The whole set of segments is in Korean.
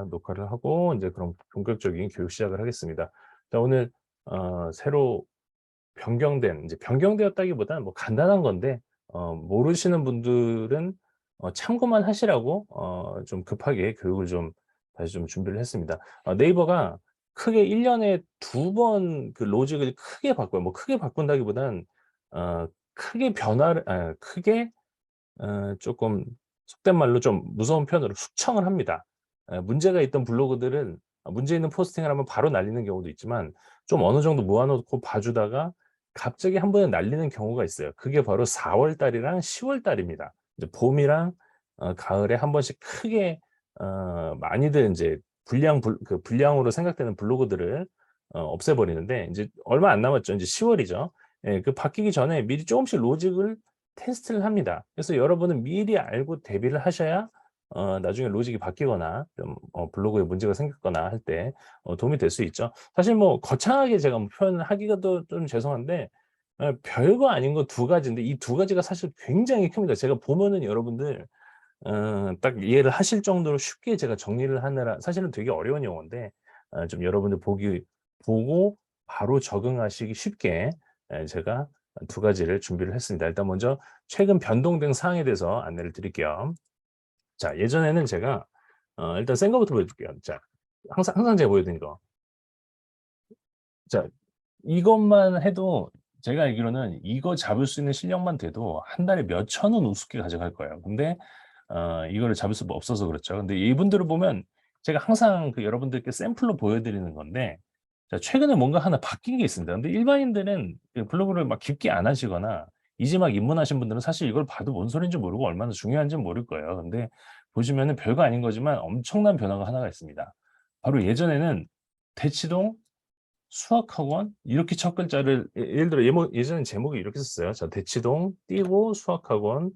녹화를 하고 이제 그럼 본격적인 교육 시작을 하겠습니다. 자, 오늘 새로 변경된 이제 변경되었다기보다는 뭐 간단한 건데 모르시는 분들은 참고만 하시라고 좀 급하게 교육을 좀 다시 좀 준비를 했습니다. 네이버가 크게 1 년에 2번 그 로직을 크게 바꿔요. 뭐 크게 바꾼다기보다는 크게 변화를 크게 쪼끔 속된 말로 좀 무서운 표현으로 숙청을 합니다. 문제가 있던 블로그들은 문제 있는 포스팅을 하면 바로 날리는 경우도 있지만 좀 어느 정도 모아 놓고 봐 주다가 갑자기 한 번에 날리는 경우가 있어요. 그게 바로 4월 달이랑 10월 달입니다. 이제 봄이랑 가을에 한 번씩 크게 많이들 인제 불량으로 생각되는 블로그들을 없애 버리는데 인제 얼마 안 남았죠. 인제 10 월이죠. 예, 그 바뀌기 전에 미리 쪼금씩 로직을 테스트를 합니다. 그래서 여러분은 미리 알고 대비를 하셔야 나중에 로직이 바뀌거나 좀 블로그에 문제가 생겼거나 할 때 도움이 될 수 있죠. 사실 뭐 거창하게 제가 뭐 표현을 하기가 또 좀 죄송한데 별거 아닌 거 두 가지인데 이 두 가지가 사실 굉장히 큽니다. 제가 보면은 여러분들 딱 이해를 하실 정도로 쉽게 제가 정리를 하느라 사실은 되게 어려운 용어인데 좀 여러분들 보고 바로 적응하시기 쉽게 제가 두 가지를 준비를 했습니다. 일단 먼저 최근 변동된 사항에 대해서 안내를 드릴게요. 자, 예전에는 제가 일단 센 거부터 보여드릴게요. 자, 항상 제가 보여드린 거. 자, 이것만 해도 제가 알기로는 이거 잡을 수 있는 실력만 돼도 한 달에 몇 천 원 우습게 가져갈 거예요. 근데 이거를 잡을 수가 없어서 그렇죠. 근데 이분들을 보면 제가 항상 그 여러분들께 샘플로 보여드리는 건데 자, 최근에 뭔가 하나 바뀐 게 있습니다. 근데 일반인들은 그 블로그를 막 깊게 안 하시거나 이제 막 입문하신 분들은 사실 이걸 봐도 뭔 소리인지 모르고 얼마나 중요한지는 모를 거예요. 근데 보시면은 별거 아닌 거지만 엄청난 변화가 하나가 있습니다. 바로 예전에는 대치동 수학학원 이렇게 첫 글자를 예를 들어 예전엔 제목이 이렇게 썼어요. 자, 대치동 띄고 수학학원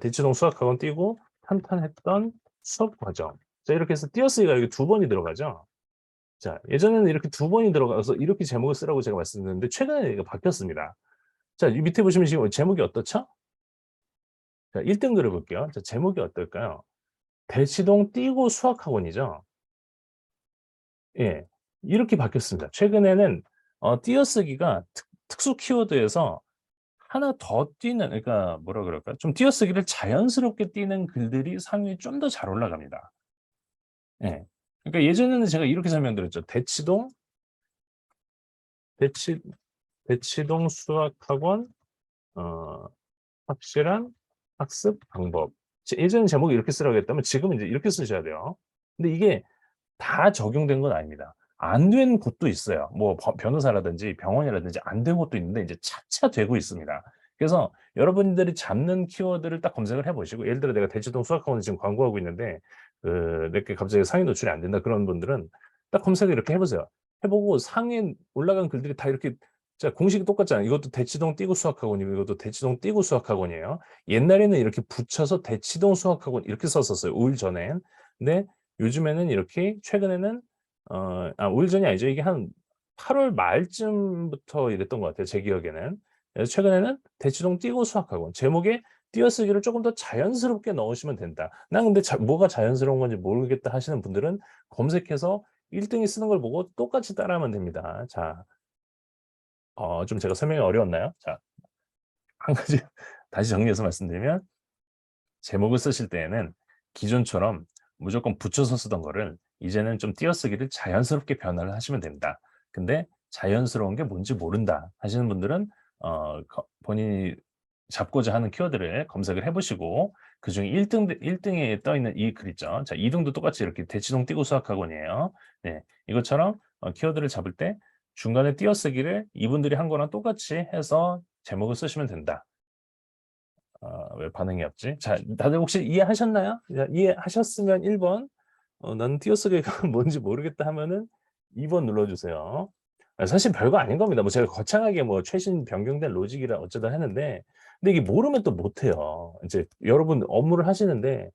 대치동 수학학원 띄고 탄탄했던 수업 과정. 자, 이렇게 해서 띄어쓰기가 여기 두 번이 들어가죠. 자, 예전에는 이렇게 두 번이 들어가서 이렇게 제목을 쓰라고 제가 말씀드렸는데 최근에 이거 바뀌었습니다. 자, 이 밑에 보시면 지금 제목이 어떻죠? 자, 1등 글을 볼게요. 자, 제목이 어떨까요? 대치동 띄고 수학학원이죠. 예. 이렇게 바뀌었습니다. 최근에는 띄어쓰기가 특수 키워드에서 하나 더 띄는 그러니까 뭐라 그럴까요? 좀 띄어쓰기를 자연스럽게 띄는 글들이 상위에 좀 더 잘 올라갑니다. 예. 그러니까 예전에는 제가 이렇게 설명드렸죠. 대치 대치동 수학학원 어 확실한 학습 방법. 예전엔 제목이 이렇게 쓰라고 했다면 지금은 인제 이렇게 쓰셔야 돼요. 근데 이게 다 적용된 건 아닙니다. 안 된 곳도 있어요. 뭐 변호사라든지 병원이라든지 안 된 곳도 있는데 이제 차차 되고 있습니다. 그래서 여러분들이 잡는 키워드를 딱 검색을 해 보시고 예를 들어 내가 대치동 수학학원을 지금 광고하고 있는데 내게 갑자기 상위 노출이 안 된다 그런 분들은 딱 검색을 이렇게 해 보세요. 해 보고 상위에 올라간 글들이 다 이렇게 자, 공식이 똑같잖아요. 이것도 대치동 띄고 수학학원이고 이것도 대치동 띄고 수학학원이에요. 옛날에는 이렇게 붙여서 대치동 수학학원 이렇게 썼었어요, 5일 전엔. 근데 요즘에는 이렇게 최근에는 5일 전이 아니죠. 이게 한 8월 말쯤부터 이랬던 것 같아요, 제 기억에는. 그래서 최근에는 대치동 띄고 수학학원 제목에 띄어쓰기를 쪼금 더 자연스럽게 넣으시면 된다. '난 근데 뭐가 자연스러운 건지 모르겠다.' 하시는 분들은 검색해서 1 등이 쓰는 걸 보고 똑같이 따라하면 됩니다. 자, 좀 제가 설명이 어려웠나요? 자, 한 가지 다시 정리해서 말씀드리면 제목을 쓰실 때에는 기존처럼 무조건 붙여서 쓰던 거를 이제는 좀 띄어쓰기를 자연스럽게 변화를 하시면 됩니다. 근데 자연스러운 게 뭔지 모른다 하시는 분들은 본인이 잡고자 하는 키워드를 검색을 해 보시고 그중에 1 등에 떠 있는 이 글 있죠. 자, 2 등도 똑같이 이렇게 대치동 띄고 수학학원이에요. 네. 이것처럼 키워드를 잡을 때 중간에 띄어쓰기를 이분들이 한 거랑 똑같이 해서 제목을 쓰시면 된다. 왜 반응이 없지? 자, 다들 혹시 이해하셨나요? 자, 이해하셨으면 1 번, "나는 띄어쓰기가 뭔지 모르겠다." 하면은 2번 눌러 주세요. 사실 별거 아닌 겁니다. 뭐 제가 거창하게 뭐 최신 변경된 로직이라 어쩌다 했는데 근데 이게 모르면 또 못 해요. 인제 여러분 업무를 하시는데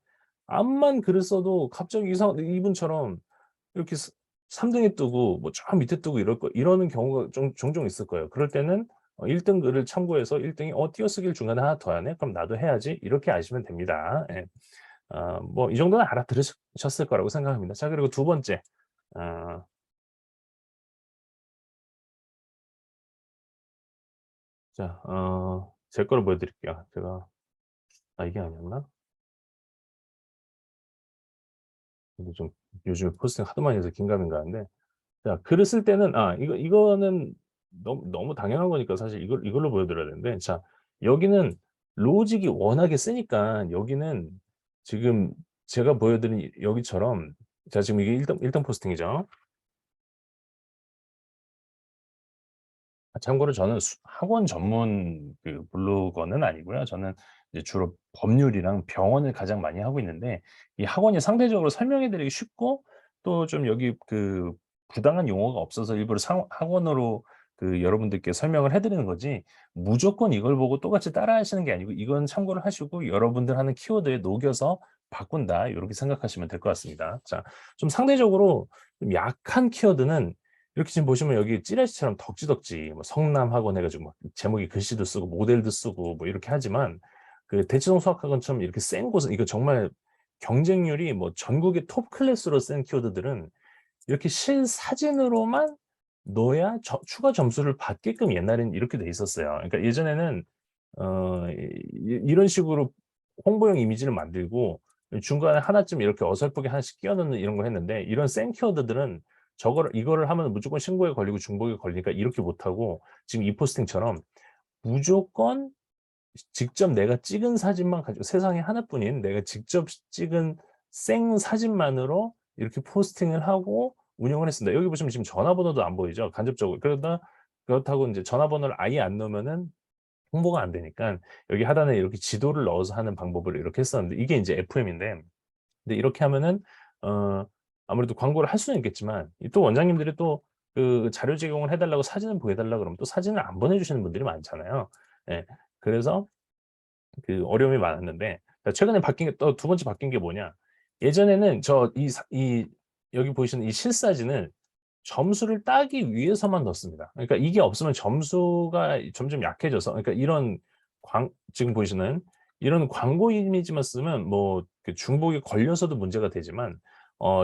암만 글을 써도 갑자기 이분처럼 이렇게 3 등에 뜨고 뭐 저 밑에 뜨고 이러는 경우가 종종 있을 거예요. 그럴 때는 1등 글을 참고해서 1 등이 띄어쓰기를 중간에 하나 더 하네? 그럼 나도 해야지." 이렇게 아시면 됩니다. 예. 뭐 이 정도는 알아들으셨을 거라고 생각합니다. 자, 그리고 두 번째. 어 자, 제 거를 보여드릴게요. 제가 이게 아니었나? 이거 좀 요즘에 포스팅 하도 많이 해서 긴가민가 한데, 자, 글을 쓸 때는 이거는 너무 당연한 거니까 사실 이걸로 보여드려야 되는데, 자, 여기는 로직이 워낙에 세니까 여기는 지금 제가 보여드린 여기처럼, 자, 지금 이게 1등 포스팅이죠. 참고로 저는 학원 전문 그 블로거는 아니고요. 저는 이제 주로 법률이랑 병원을 가장 많이 하고 있는데, 이 학원이 상대적으로 설명해 드리기 쉽고, 또 좀 여기 그 부당한 용어가 없어서 일부러 상 학원으로 그 여러분들께 설명을 해 드리는 거지, 무조건 이걸 보고 똑같이 따라 하시는 게 아니고 이건 참고를 하시고 여러분들 하는 키워드에 녹여서 바꾼다, 요렇게 생각하시면 될 것 같습니다. 자, 좀 상대적으로 좀 약한 키워드는 이렇게 지금 보시면 여기 찌라시처럼 덕지덕지 뭐 성남학원 해 가지고 막 제목에 글씨도 쓰고 모델도 쓰고 뭐 이렇게 하지만, 그 대치동 수학학원처럼 이렇게 센 곳은 이거 정말 경쟁률이 뭐 전국의 톱 클래스로 센 키워드들은 이렇게 실사진으로만 넣어야 추가 점수를 받게끔 옛날에는 이렇게 돼 있었어요. 그러니까 예전에는 이런 식으로 홍보용 이미지를 만들고 중간에 하나쯤 이렇게 어설프게 하나씩 끼워 넣는 이런 걸 했는데, 이런 센 키워드들은 이거를 하면 무조건 신고에 걸리고 중복에 걸리니까 이렇게 못 하고, 지금 이 포스팅처럼 무조건 직접 내가 찍은 사진만 가지고, 세상에 하나뿐인 내가 직접 찍은 생 사진만으로 이렇게 포스팅을 하고 운영을 했습니다. 여기 보시면 지금 전화번호도 안 보이죠, 간접적으로. 그렇다고 인제 전화번호를 아예 안 넣으면은 홍보가 안 되니깐 여기 하단에 이렇게 지도를 넣어서 하는 방법을 이렇게 했었는데, 이게 인제 FM인데, 근데 이렇게 하면은 어 아무래도 광고를 할 수는 있겠지만, 이 또 원장님들이 또 그 자료 제공을 해 달라고 사진을 보여 달라 그러면 또 사진을 안 보내 주시는 분들이 많잖아요. 예. 그래서 그 어려움이 많았는데, 최근에 바뀐 게, 또 두 번째 바뀐 게 뭐냐, 예전에는 이 여기 보이시는 이 실사진을 점수를 따기 위해서만 넣습니다. 그러니까 이게 없으면 점수가 점점 약해져서, 그러니까 이런 지금 보시는 이런 광고 이미지만 쓰면 뭐 그 중복에 걸려서도 문제가 되지만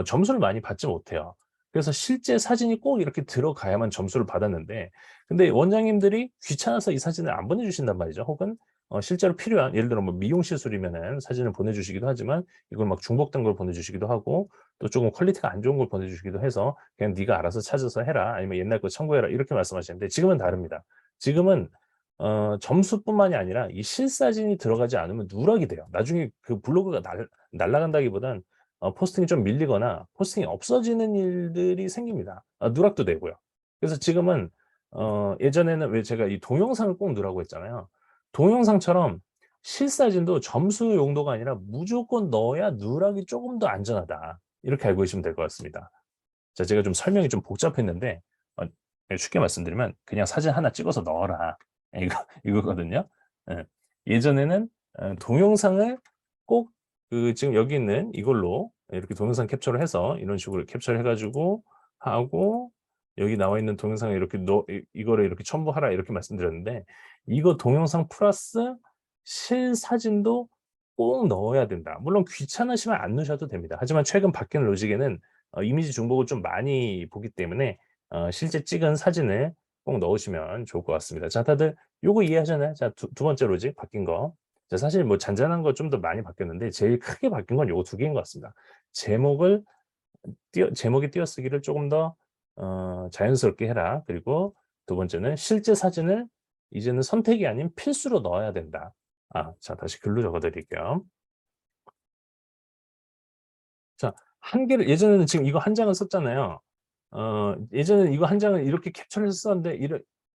점수를 많이 받지 못해요. 그래서 실제 사진이 꼭 이렇게 들어가야만 점수를 받았는데, 근데 원장님들이 귀찮아서 이 사진을 안 보내주신단 말이죠. 혹은 실제로 필요한, 예를 들어 뭐 미용 시술이면은 사진을 보내주시기도 하지만, 이걸 막 중복된 걸 보내주시기도 하고, 또 조금 퀄리티가 안 좋은 걸 보내주시기도 해서 "그냥 네가 알아서 찾아서 해라." 아니면 "옛날 거 첨부해라." 이렇게 말씀하시는데, 지금은 다릅니다. 지금은 점수뿐만이 아니라 이 실사진이 들어가지 않으면 누락이 돼요. 나중에 그 블로그가 날아간다기보단 포스팅이 좀 밀리거나 포스팅이 없어지는 일들이 생깁니다. 누락도 되고요. 그래서 지금은 예전에는 왜 제가 이 동영상을 꼭 넣으라고 했잖아요. 동영상처럼 실사진도 점수 용도가 아니라 무조건 넣어야 누락이 조금 더 안전하다, 이렇게 알고 계시면 될 것 같습니다. 자, 제가 좀 설명이 좀 복잡했는데 쉽게 말씀드리면 그냥 "사진 하나 찍어서 넣어라." 이거거든요. 예. 예전에는 동영상을 꼭 지금 여기 있는 이걸로 이렇게 동영상 캡처를 해서 이런 식으로 캡처를 해 가지고 하고, 여기 나와 있는 동영상에 이렇게 이거를 이렇게 첨부하라 이렇게 말씀드렸는데, 이거 동영상 플러스 실사진도 꼭 넣어야 된다. 물론 귀찮으시면 안 넣으셔도 됩니다. 하지만 최근 바뀐 로직에는 이미지 중복을 좀 많이 보기 때문에 실제 찍은 사진을 꼭 넣으시면 좋을 것 같습니다. 자, 다들 요거 이해하셨나요? 자, 두 번째 로직 바뀐 거. 자, 사실 뭐 잔잔한 거 좀 더 많이 바뀌었는데 제일 크게 바뀐 건 요거 두 개인 것 같습니다. 제목을 제목의 띄어쓰기를 조금 더 자연스럽게 해라. 그리고 두 번째는 실제 사진을 이제는 선택이 아닌 필수로 넣어야 된다. 자, 다시 글로 적어 드릴게요. 자, 한 개를, 예전에는 지금 이거 한 장을 썼잖아요. 예전에는 이거 한 장을 이렇게 캡처를 해서 썼는데,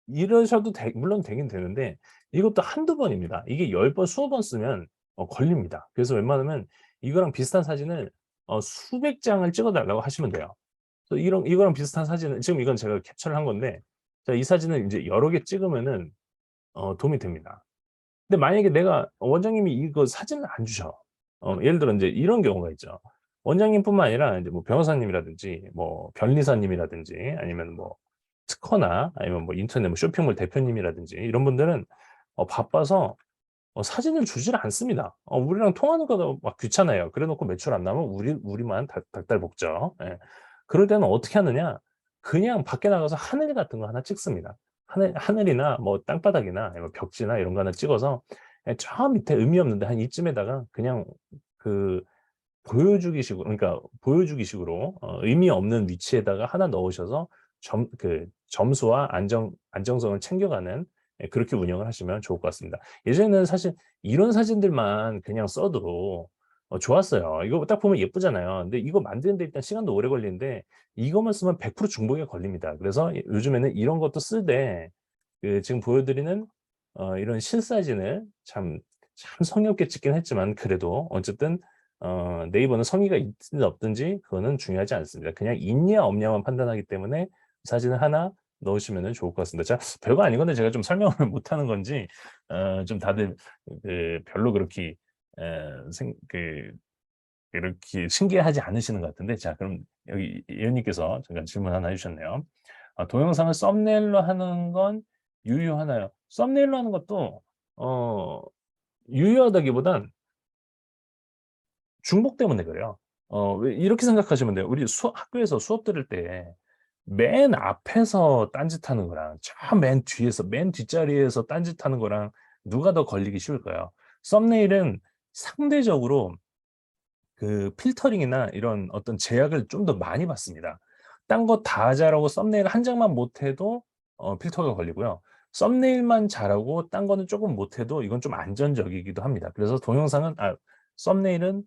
이러셔도 물론 되긴 되는데, 이것도 한두 번입니다. 이게 10 번, 20번 쓰면 걸립니다. 그래서 웬만하면 이거랑 비슷한 사진을 수백 장을 찍어 달라고 하시면 돼요. 그래서 이거랑 비슷한 사진을, 지금 이건 제가 캡처를 한 건데, 자, 이 사진을 인제 여러 개 찍으면은 도움이 됩니다. 근데 만약에 내가 원장님이 이거 사진을 안 주셔. 예를 들어 인제 이런 경우가 있죠. 원장님뿐만 아니라 인제 뭐 변호사님이라든지 뭐 변리사님이라든지 아니면 뭐 특허나 아니면 뭐 인터넷 뭐 쇼핑몰 대표님이라든지 이런 분들은 바빠서 사진을 주질 않습니다. 우리랑 통하는 거도 막 귀찮아요. 그래 놓고 매출 안 나오면 우리만 닭달 볶죠. 예. 그럴 때는 어떻게 하느냐? 그냥 밖에 나가서 하늘 같은 거 하나 찍습니다. 하늘이나 뭐 땅바닥이나 아니면 벽지나 이런 거 하나 찍어서 저 밑에 의미 없는데 한 이쯤에다가 그냥 그 보여주기식으로, 그러니까 보여주기식으로 의미 없는 위치에다가 하나 넣으셔서 점수와 안정성을 챙겨가는, 그렇게 운영을 하시면 좋을 것 같습니다. 예전에는 사실 이런 사진들만 그냥 써도 좋았어요. 이거 딱 보면 예쁘잖아요. 근데 이거 만드는 데 일단 시간도 오래 걸리는데 이것만 쓰면 100% 중복이 걸립니다. 그래서 요즘에는 이런 것도 쓰되 지금 보여드리는 이런 실사진을 참 성의 없게 찍긴 했지만 그래도 어쨌든 네이버는 성의가 있든 없든지 그거는 중요하지 않습니다. 그냥 있냐 없냐만 판단하기 때문에 사진을 하나 넣으시면은 좋을 것 같습니다. 자, 별거 아닌 건데 제가 좀 설명을 못하는 건지 좀 다들 별로 그렇게 에, 생, 그 이렇게 신기해하지 않으시는 것 같은데, 자, 그럼 여기 예은님께서 잠깐 질문 하나 해주셨네요. 동영상을 썸네일로 하는 건 유효하나요? 썸네일로 하는 것도 어, 유효하다기보단 중복 때문에 그래요. 왜 이렇게 생각하시면 돼요. 우리 학교에서 수업 들을 때 맨 앞에서 딴짓하는 거랑 저 맨 뒤에서 맨 뒷자리에서 딴짓하는 거랑 누가 더 걸리기 쉬울까요? 썸네일은 상대적으로 필터링이나 이런 어떤 제약을 좀 더 많이 받습니다. 딴 거 다 잘하고 썸네일 한 장만 못해도 필터가 걸리고요. 썸네일만 잘하고 딴 거는 조금 못해도 이건 좀 안전적이기도 합니다. 그래서 썸네일은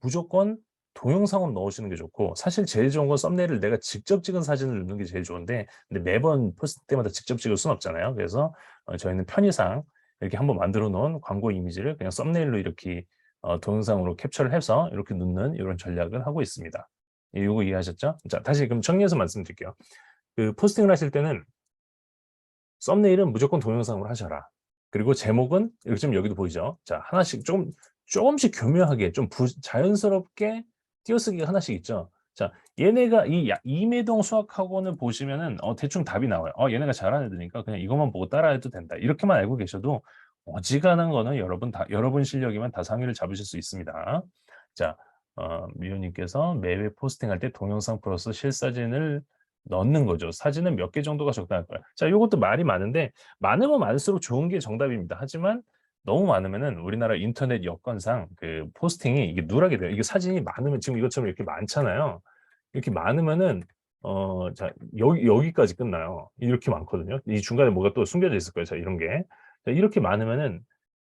무조건 동영상으로 넣으시는 게 좋고, 사실 제일 좋은 건 썸네일을 내가 직접 찍은 사진을 넣는 게 제일 좋은데, 근데 매번 포스트 때마다 직접 찍을 수는 없잖아요. 그래서 저희는 편의상 이렇게 한번 만들어 놓은 광고 이미지를 그냥 썸네일로 이렇게 동영상으로 캡처를 해서 이렇게 넣는 이런 전략을 하고 있습니다. 이거 이해하셨죠? 자, 다시 그럼 정리해서 말씀드릴게요. 포스팅을 하실 때는 썸네일은 무조건 동영상으로 하셔라. 그리고 제목은 이렇게 좀 여기도 보이죠? 자, 하나씩 조금씩 교묘하게 좀 자연스럽게 띄어쓰기가 하나씩 있죠. 자, 얘네가 이매동 수학학원을 보시면은 대충 답이 나와요. 얘네가 잘하는 애들이니까 그냥 이것만 보고 따라해도 된다. 이렇게만 알고 계셔도 어지간한 거는 여러분 실력이면 다 상위를 잡으실 수 있습니다. 자, 미호님께서 매회 포스팅할 때 동영상 플러스 실사진을 넣는 거죠. 사진은 몇 개 정도가 적당할 거야. 자, 요것도 말이 많은데 많으면 많을수록 좋은 게 정답입니다. 하지만 너무 많으면은 우리나라 인터넷 여건상 포스팅이 이게 누락이 돼요. 이게 사진이 많으면 지금 이것처럼 이렇게 많잖아요. 이렇게 많으면은 자, 여기까지 끝나요. 이렇게 많거든요. 이 중간에 뭐가 또 숨겨져 있을 거예요. 자, 이런 게. 자, 이렇게 많으면은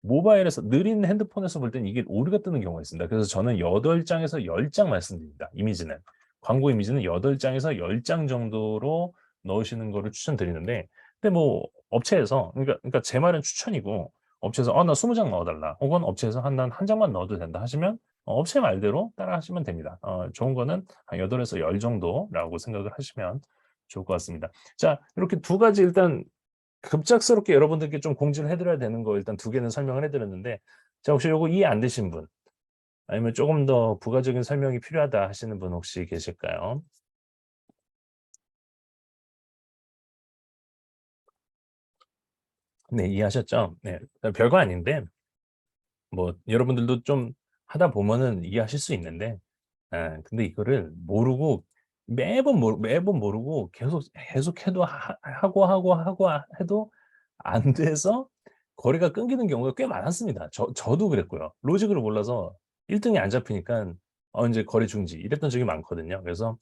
모바일에서 느린 핸드폰에서 볼 때는 이게 오류가 뜨는 경우가 있습니다. 그래서 저는 8장에서 10장 말씀드립니다. 이미지는. 광고 이미지는 8장에서 10장 정도로 넣으시는 거를 추천드리는데, 근데 뭐 업체에서 그러니까 제 말은 추천이고, 업체에서 나 20장 넣어달라, 혹은 업체에서 한 장만 넣어도 된다 하시면 업체 말대로 따라 하시면 됩니다. 좋은 거는 한 8에서 10 정도라고 생각을 하시면 좋을 것 같습니다. 자, 이렇게 두 가지 일단 급작스럽게 여러분들께 좀 공지를 해드려야 되는 거 일단 두 개는 설명을 해드렸는데, 자, 혹시 요거 이해 안 되신 분, 아니면 조금 더 부가적인 설명이 필요하다 하시는 분 혹시 계실까요? 네, 이해하셨죠? 네, 별거 아닌데 뭐 여러분들도 좀 하다 보면은 이해하실 수 있는데, 근데 이거를 모르고 매번 모르고 계속 해도 하고 해도 안 돼서 거래가 끊기는 경우가 꽤 많았습니다. 저도 그랬고요. 로직을 몰라서 1등이 안 잡히니까 이제 거래 중지 이랬던 적이 많거든요. 그래서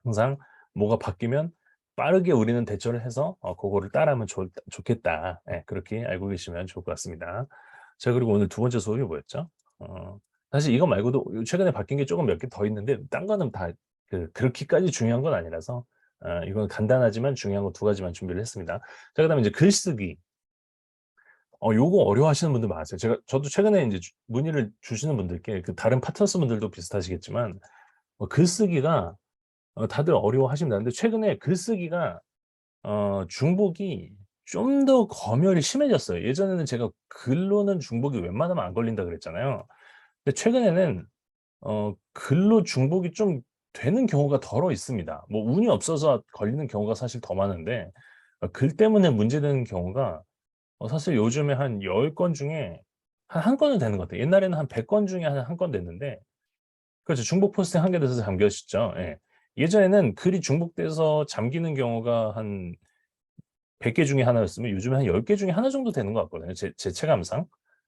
항상 뭐가 바뀌면 빠르게 우리는 대처를 해서 그거를 따라하면 좋겠다. 예, 그렇게 알고 계시면 좋을 것 같습니다. 자, 그리고 오늘 두 번째 수업이 뭐였죠? 사실 이거 말고도 최근에 바뀐 게 조금 몇 개 더 있는데 딴 거는 다 그렇게까지 중요한 건 아니라서 이건 간단하지만 중요한 거 두 가지만 준비를 했습니다. 자, 그다음에 이제 글쓰기. 요거 어려워하시는 분들 많으세요. 저도 최근에 이제 문의를 주시는 분들께 다른 파트너스 분들도 비슷하시겠지만 글쓰기가 다들 어려워하십니다. 근데 최근에 글쓰기가 중복이 좀 더 검열이 심해졌어요. 예전에는 제가 글로는 중복이 웬만하면 안 걸린다 그랬잖아요. 근데 최근에는 글로 중복이 좀 되는 경우가 더러 있습니다. 뭐 운이 없어서 걸리는 경우가 사실 더 많은데 글 때문에 문제되는 경우가 사실 요즘에 한 10건 중에 한 건은 되는 것 같아요. 옛날에는 한 100건 중에 한 건 됐는데 그렇죠. 중복 포스팅 한 개 돼서 잠겼었죠. 예. 예전에는 글이 중복돼서 잠기는 경우가 한 100개 중에 하나였으면 요즘에 한 10개 중에 하나 정도 되는 것 같거든요. 제 체감상.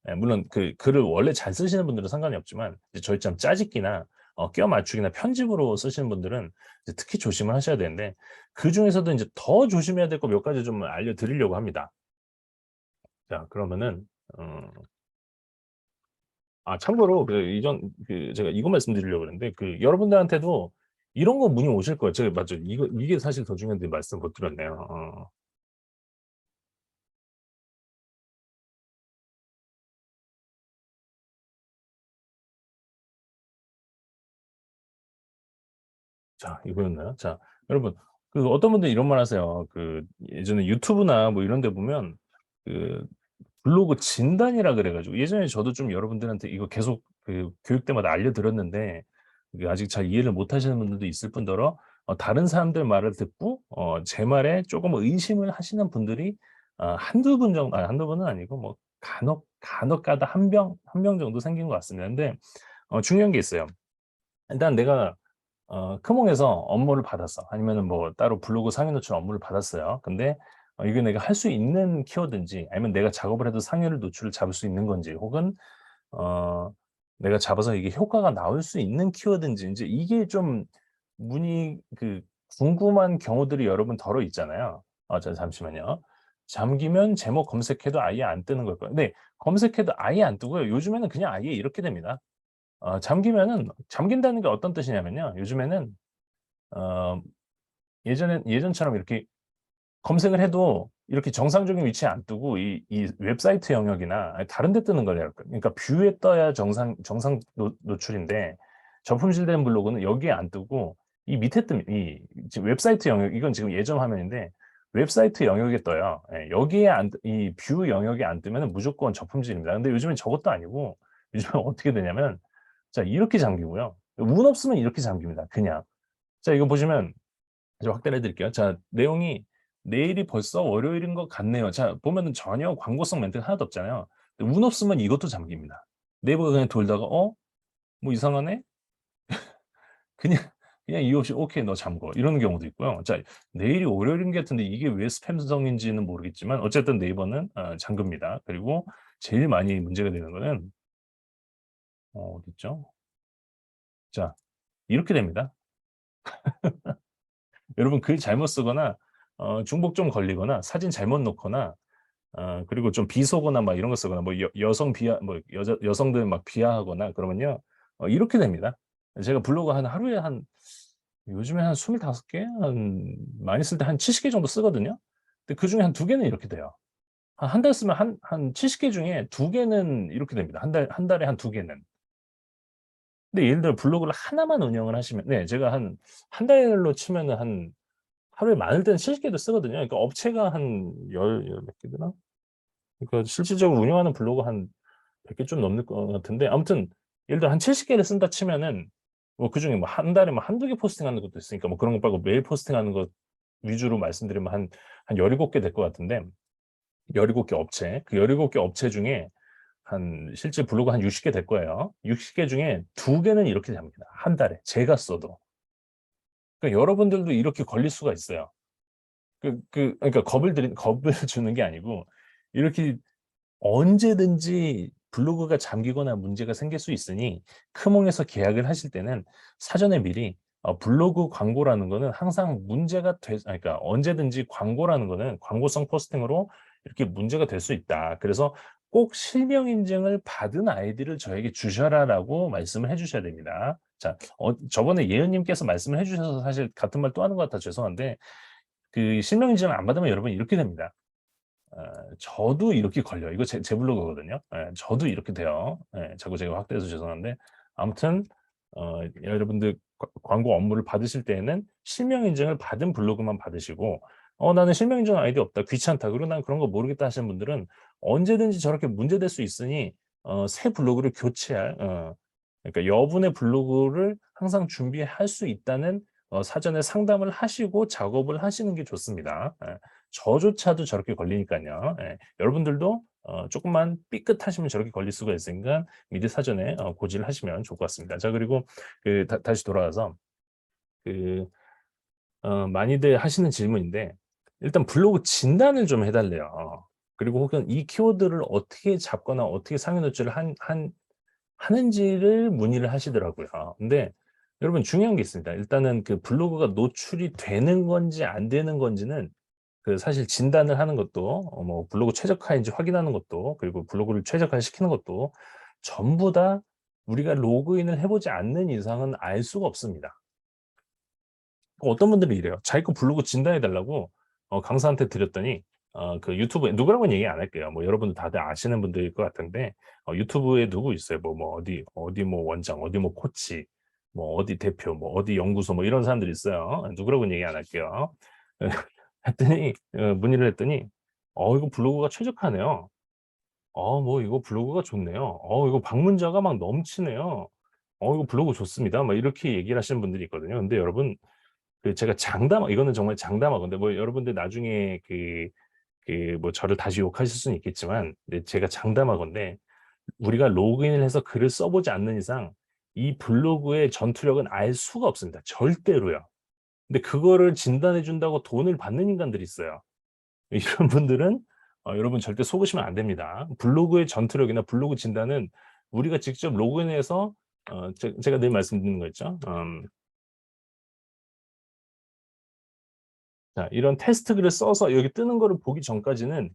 예, 물론 그 글을 원래 잘 쓰시는 분들은 상관이 없지만 이제 저희처럼 짜집기나 껴 맞추기나 편집으로 쓰시는 분들은 이제 특히 조심을 하셔야 되는데 그중에서도 인제 더 조심해야 될 거 몇 가지 좀 알려드리려고 합니다. 자 그러면은 어 참고로 이전 제가 이거 말씀드리려고 그랬는데 여러분들한테도 이런 거 문의 오실 거예요. 제가 맞죠. 이게 사실 더 중요한데 말씀 못 드렸네요. 자 이거였나요? 자 여러분 어떤 분들이 이런 말 하세요. 예전에 유튜브나 뭐 이런 데 보면 그 블로그 진단이라 그래 가지고 예전에 저도 좀 여러분들한테 이거 계속 교육 때마다 알려드렸는데 이게 아직 잘 이해를 못 하시는 분들도 있을 뿐더러 다른 사람들 말을 듣고 제 말에 쪼금 의심을 하시는 분들이 한두 분 정도 한두 분은 아니고 뭐 간혹 가다 한 명 정도 생긴 것 같습니다. 근데 중요한 게 있어요. 일단 내가 크몽에서 업무를 받았어. 아니면은 뭐 따로 블로그 상위 노출 업무를 받았어요. 근데 이게 내가 할 수 있는 키워드인지 아니면 내가 작업을 해도 상위를 노출을 잡을 수 있는 건지 혹은 어 내가 잡아서 이게 효과가 나올 수 있는 키워드인지 인제 이게 좀 문의 궁금한 경우들이 여러분 덜어 있잖아요. 잠시만요. 잠기면 제목 검색해도 아예 안 뜨는 걸 거예요. 네. 검색해도 아예 안 뜨고요. 요즘에는 그냥 아예 이렇게 됩니다. 잠긴다는 게 어떤 뜻이냐면요. 요즘에는 어 예전처럼 이렇게 검색을 해도 이렇게 정상적인 위치에 안 뜨고 이 웹사이트 영역이나 다른 데 뜨는 걸 그러니까 뷰에 떠야 정상 노출인데 저품질된 블로그는 여기에 안 뜨고 이 밑에 뜹니 이 지금 웹사이트 영역 이건 지금 예전 화면인데 웹사이트 영역에 떠요. 예. 여기에 이 뷰 영역에 안 뜨면은 무조건 저품질입니다. 근데 요즘엔 저것도 아니고 요즘은 어떻게 되냐면 자 이렇게 잠기고요. 운 없으면 이렇게 잠깁니다 그냥. 자 이거 보시면 좀 확대를 해 드릴게요. 자 내용이 "내일이 벌써 월요일인 것 같네요." 자 보면은 전혀 광고성 멘트가 하나도 없잖아요. 근데 운 없으면 이것도 잠깁니다. 네이버가 그냥 돌다가 '어 뭐 이상하네?' 그냥 이유 없이 "오케이 너 잠궈." 이러는 경우도 있고요. 자 내일이 월요일인 것 같은데 이게 왜 스팸성인지는 모르겠지만 어쨌든 네이버는 잠깁니다. 그리고 제일 많이 문제가 되는 거는 어디 있죠? 자 이렇게 됩니다. 여러분 글 잘못 쓰거나 중복 좀 걸리거나 사진 잘못 넣거나 그리고 좀 비속어나 막 이런 거 쓰거나 뭐 여성 비하 뭐 여성들 막 비하하거나 그러면요. 이렇게 됩니다. 제가 블로그 하루에 요즘에 한 25개 많이 쓸 때 한 70개 정도 쓰거든요. 근데 그중에 한 2 개는 이렇게 돼요. 한 달 쓰면 한 70개 중에 2 개는 이렇게 됩니다. 한 달에 한 2 개는. 근데 예를 들어 블로그를 하나만 운영을 하시면 네 제가 한 달로 치면은 하루에 많을 때는 70 개도 쓰거든요. 그러니까 업체가 한 열 몇 개 되나? 그러니까 실질적으로 운영하는 블로그 한 100개 좀 넘을 것 같은데 아무튼 예를 들어 한 70 개를 쓴다 치면은 뭐 그중에 뭐 한 달에 뭐 1-2개 포스팅하는 것도 있으니까 뭐 그런 거 빼고 매일 포스팅하는 것 위주로 말씀드리면 한 17개 될 것 같은데 17개 업체. 그 17개 업체 중에 실제 블로그 한 60개 될 거예요. 60개 중에 2 개는 이렇게 잡니다, 한 달에 제가 써도. 그러니까 여러분들도 이렇게 걸릴 수가 있어요. 그러니까 겁을 주는 게 아니고 이렇게 언제든지 블로그가 잠기거나 문제가 생길 수 있으니 크몽에서 계약을 하실 때는 사전에 미리 블로그 광고라는 거는 항상 문제가 그러니까 언제든지 광고라는 거는 광고성 포스팅으로 이렇게 문제가 될 수 있다. 그래서 꼭 실명 인증을 받은 아이디를 저에게 주셔라라고 말씀을 해 주셔야 됩니다. 자 저번에 예은 님께서 말씀을 해 주셔서 사실 같은 말 또 하는 것 같아 죄송한데 실명 인증을 안 받으면 여러분 이렇게 됩니다. 저도 이렇게 걸려요. 이거 제 블로그거든요. 예. 저도 이렇게 돼요. 예. 자꾸 제가 확대해서 죄송한데 아무튼 여러분들 광고 업무를 받으실 때에는 실명 인증을 받은 블로그만 받으시고 나는 실명 인증 아이디 없다. 귀찮다. 그리고 난 그런 거 모르겠다 하시는 분들은 언제든지 저렇게 문제될 수 있으니 새 블로그를 교체할 그러니까 여분의 블로그를 항상 준비할 수 있다는 사전에 상담을 하시고 작업을 하시는 게 좋습니다. 예. 저조차도 저렇게 걸리니깐요. 예. 여러분들도 조금만 삐끗하시면 저렇게 걸릴 수가 있으니까 미리 사전에 고지를 하시면 좋을 것 같습니다. 자, 그리고 다시 돌아와서 그 많이들 하시는 질문인데 일단 블로그 진단을 좀 해 달래요. 그리고 혹은 이 키워드를 어떻게 잡거나 어떻게 상위 노출을 하는지를 문의를 하시더라고요. 근데 여러분 중요한 게 있습니다. 일단은 그 블로그가 노출이 되는 건지 안 되는 건지는 사실 진단을 하는 것도 뭐 블로그 최적화인지 확인하는 것도 그리고 블로그를 최적화시키는 것도 전부 다 우리가 로그인을 해 보지 않는 이상은 알 수가 없습니다. 어떤 분들이 이래요. 자기 거 블로그 진단해 달라고 강사한테 드렸더니 그 유튜브에 누구라고는 얘기 안 할게요. 뭐 여러분들 다들 아시는 분들일 것 같은데 유튜브에 누구 있어요. 뭐 어디 뭐 원장, 어디 뭐 코치, 뭐 어디 대표, 뭐 어디 연구소 뭐 이런 사람들이 있어요. 누구라고는 얘기 안 할게요. 했더니 문의를 했더니 이거 블로그가 최적화네요. 뭐 이거 블로그가 좋네요. 이거 방문자가 막 넘치네요. 이거 블로그 좋습니다." 막 이렇게 얘기를 하시는 분들이 있거든요. 근데 여러분 제가 이거는 정말 장담하건대 뭐 여러분들 나중에 뭐 저를 다시 욕하실 수는 있겠지만 네, 제가 장담하건대 우리가 로그인을 해서 글을 써 보지 않는 이상 이 블로그의 전투력은 알 수가 없습니다. 절대로요. 근데 그거를 진단해 준다고 돈을 받는 인간들이 있어요. 이런 분들은 여러분 절대 속으시면 안 됩니다. 블로그의 전투력이나 블로그 진단은 우리가 직접 로그인해서 제가 늘 말씀드리는 거 있죠. 자, 이런 테스트 글을 써서 여기 뜨는 거를 보기 전까지는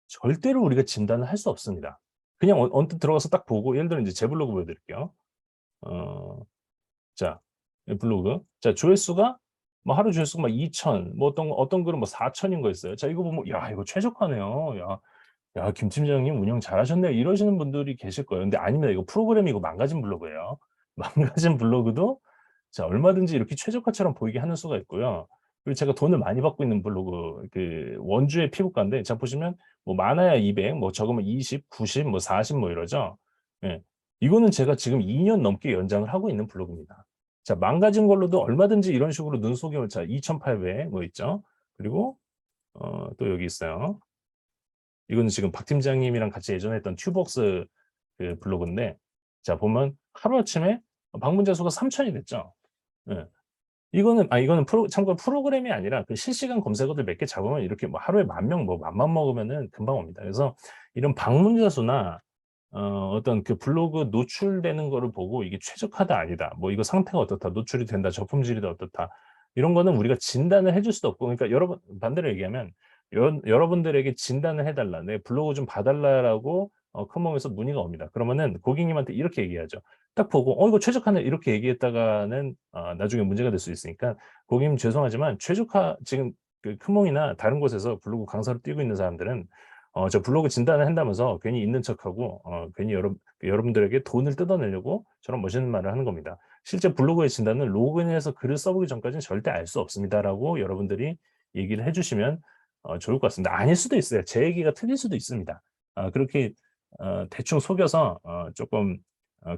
절대로 우리가 진단을 할 수 없습니다. 그냥 언뜻 들어가서 딱 보고 예를 들어 인제 제 블로그 보여드릴게요. 어 자, 이 블로그. 자, 조회수가 뭐 하루 조회수가 막 2,000 뭐 어떤 글은 뭐 4,000인 거 있어요. 자, 이거 보면 '야 이거 최적화네요. 야 김 팀장님 운영 잘하셨네요.' 이러시는 분들이 계실 거예요. 근데 아닙니다. 이거 프로그램이고 망가진 블로그예요. 망가진 블로그도 자 얼마든지 이렇게 최저가처럼 보이게 하는 수가 있고요. 그리고 제가 돈을 많이 받고 있는 블로그 원주의 피부과인데 자 보시면 뭐 많아야 200 뭐 적으면 20, 90 뭐 40 뭐 이러죠. 예. 이거는 제가 지금 2년 넘게 연장을 하고 있는 블로그입니다. 자 망가진 걸로도 얼마든지 이런 식으로 눈속임을 자 2,800 뭐 있죠. 그리고 또 여기 있어요. 이거는 지금 박 팀장님이랑 같이 예전에 했던 튜벅스 블로그인데 자 보면 하루아침에 방문자 수가 3,000이 됐죠. 예. 이거는 참고로 프로그램이 아니라 실시간 검색어들 몇 개 잡으면 이렇게 뭐 하루에 10,000명 뭐 10,000 먹으면은 금방 옵니다. 그래서 이런 방문자 수나 어떤 블로그 노출되는 거를 보고 '이게 최적화다. 아니다.' 뭐 '이거 상태가 어떻다. 노출이 된다. 저품질이 어떻다.' 이런 거는 우리가 진단을 해줄 수도 없고 그러니까 여러분 반대로 얘기하면 여러분들에게 진단을 해 달라. "내 블로그 좀 봐 달라."라고 큰몸에서 문의가 옵니다. 그러면은 고객님한테 이렇게 얘기하죠. 딱 보고 이거 최적화네." 이렇게 얘기했다가는 나중에 문제가 될 수 있으니까 "고객님 죄송하지만 최적화." 지금 큰몸이나 다른 곳에서 블로그 강사로 뛰고 있는 사람들은 저 블로그 진단을 한다면서 괜히 있는 척하고 괜히 여러분들에게 돈을 뜯어내려고 저런 멋있는 말을 하는 겁니다. 실제 블로그의 진단은 "로그인해서 글을 써 보기 전까지는 절대 알 수 없습니다."라고 여러분들이 얘기를 해 주시면 좋을 것 같습니다. 아닐 수도 있어요. 제 얘기가 틀릴 수도 있습니다. 그렇게 대충 속여서 쪼끔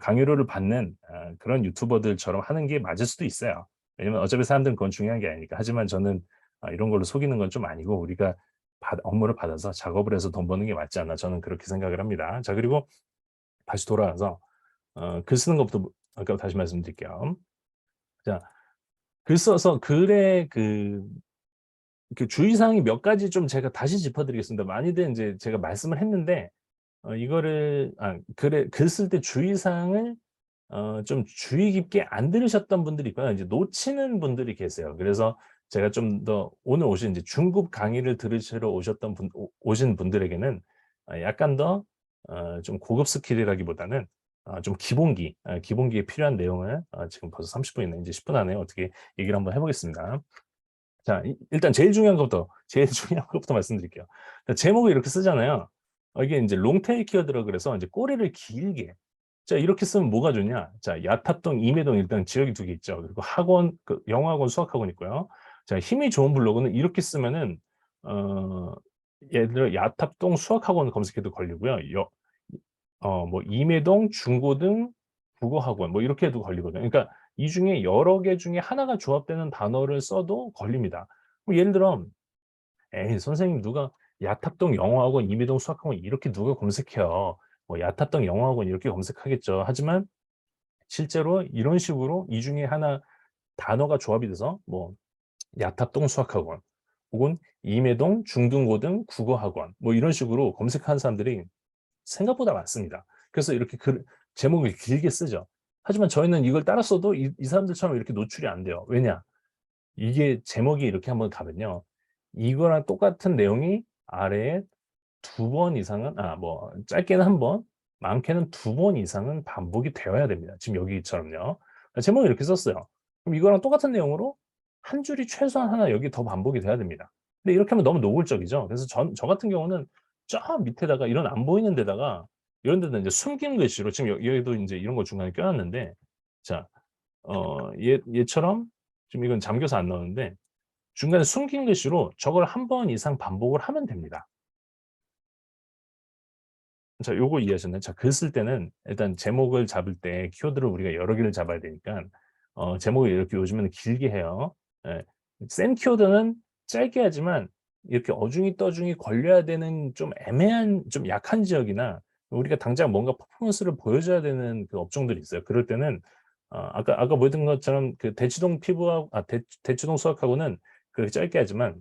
강요료를 받는 그런 유튜버들처럼 하는 게 맞을 수도 있어요. 왜냐면 어차피 사람들은 그건 중요한 게 아니니까. 하지만 저는 이런 걸로 속이는 건 좀 아니고 우리가 업무를 받아서 작업을 해서 돈 버는 게 맞지 않나 저는 그렇게 생각을 합니다. 자 그리고 다시 돌아와서 글 쓰는 것부터 아까 다시 말씀드릴게요. 자 글 써서 글의 주의사항이 몇 가지 좀 제가 다시 짚어 드리겠습니다. 많이들 인제 제가 말씀을 했는데 이거를 글 쓸 때 주의사항을 좀 주의 깊게 안 들으셨던 분들이 있고요. 이제 놓치는 분들이 계세요. 그래서 제가 좀 더 오늘 오신 이제 중급 강의를 들으시러 오신 분들에게는 약간 더 좀 고급 스킬이라기보다는 좀 기본기에 필요한 내용을 지금 벌써 30 분이네. 이제 10분 안에 어떻게 얘기를 한번 해 보겠습니다. 자 일단 제일 중요한 것부터 말씀드릴게요. 제목을 이렇게 쓰잖아요. 이게 인제 롱테일 키워드라 그래서 인제 꼬리를 길게 자 이렇게 쓰면 뭐가 좋냐. 자 야탑동, 임해동 일단 지역이 2개 있죠. 그리고 학원 영어학원, 수학학원 있고요. 자 힘이 좋은 블로그는 이렇게 쓰면은 어 예를 들어 야탑동 수학학원 검색해도 걸리고요. 뭐 임해동 중고등 국어학원 뭐 이렇게 해도 걸리거든요. 그러니까 이 중에 여러 개 중에 하나가 조합되는 단어를 써도 걸립니다. 예를 들어 "에이 선생님 누가 야탑동 영어학원, 임의동 수학학원 이렇게 누가 검색해요. 뭐 야탑동 영어학원 이렇게 검색하겠죠. 하지만 실제로 이런 식으로 이 중에 하나 단어가 조합이 돼서 뭐 야탑동 수학학원 혹은 임의동 중등고등 국어학원 뭐 이런 식으로 검색하는 사람들이 생각보다 많습니다. 그래서 이렇게 제목을 길게 쓰죠. 하지만 저희는 이걸 따라 써도 이 사람들처럼 이렇게 노출이 안 돼요. 왜냐? 이게 제목이 이렇게 한번 가면요. 이거랑 똑같은 내용이 아래에 2번 이상은 뭐 짧게는 1번, 많게는 2번 이상은 반복이 되어야 됩니다. 지금 여기처럼요. 제목을 이렇게 썼어요. 그럼 이거랑 똑같은 내용으로 한 줄이 최소한 하나 여기 더 반복이 돼야 됩니다. 근데 이렇게 하면 너무 노골적이죠. 그래서 저 같은 경우는 저 밑에다가 이런 안 보이는 데다가 이런 데다 이제 숨긴 글씨로 지금 여기도 이제 이런 거 중간에 껴놨는데 자, 얘처럼 지금 이건 잠겨서 안 나오는데 중간에 숨긴 글씨로 저걸 1번 이상 반복을 하면 됩니다. 자, 요거 이해하셨나요? 자, 글 쓸 때는 일단 제목을 잡을 때 키워드를 우리가 여러 개를 잡아야 되니까 제목을 이렇게 요즘에는 길게 해요. 예. 센 키워드는 짧게 하지만 이렇게 어중이 떠중이 걸려야 되는 좀 애매한 좀 약한 지역이나 우리가 당장 뭔가 퍼포먼스를 보여줘야 되는 그 업종들이 있어요. 그럴 때는 아까 보였던 것처럼 그 대치동 피부하고 대치동 수학하고는 그렇게 짧게 하지만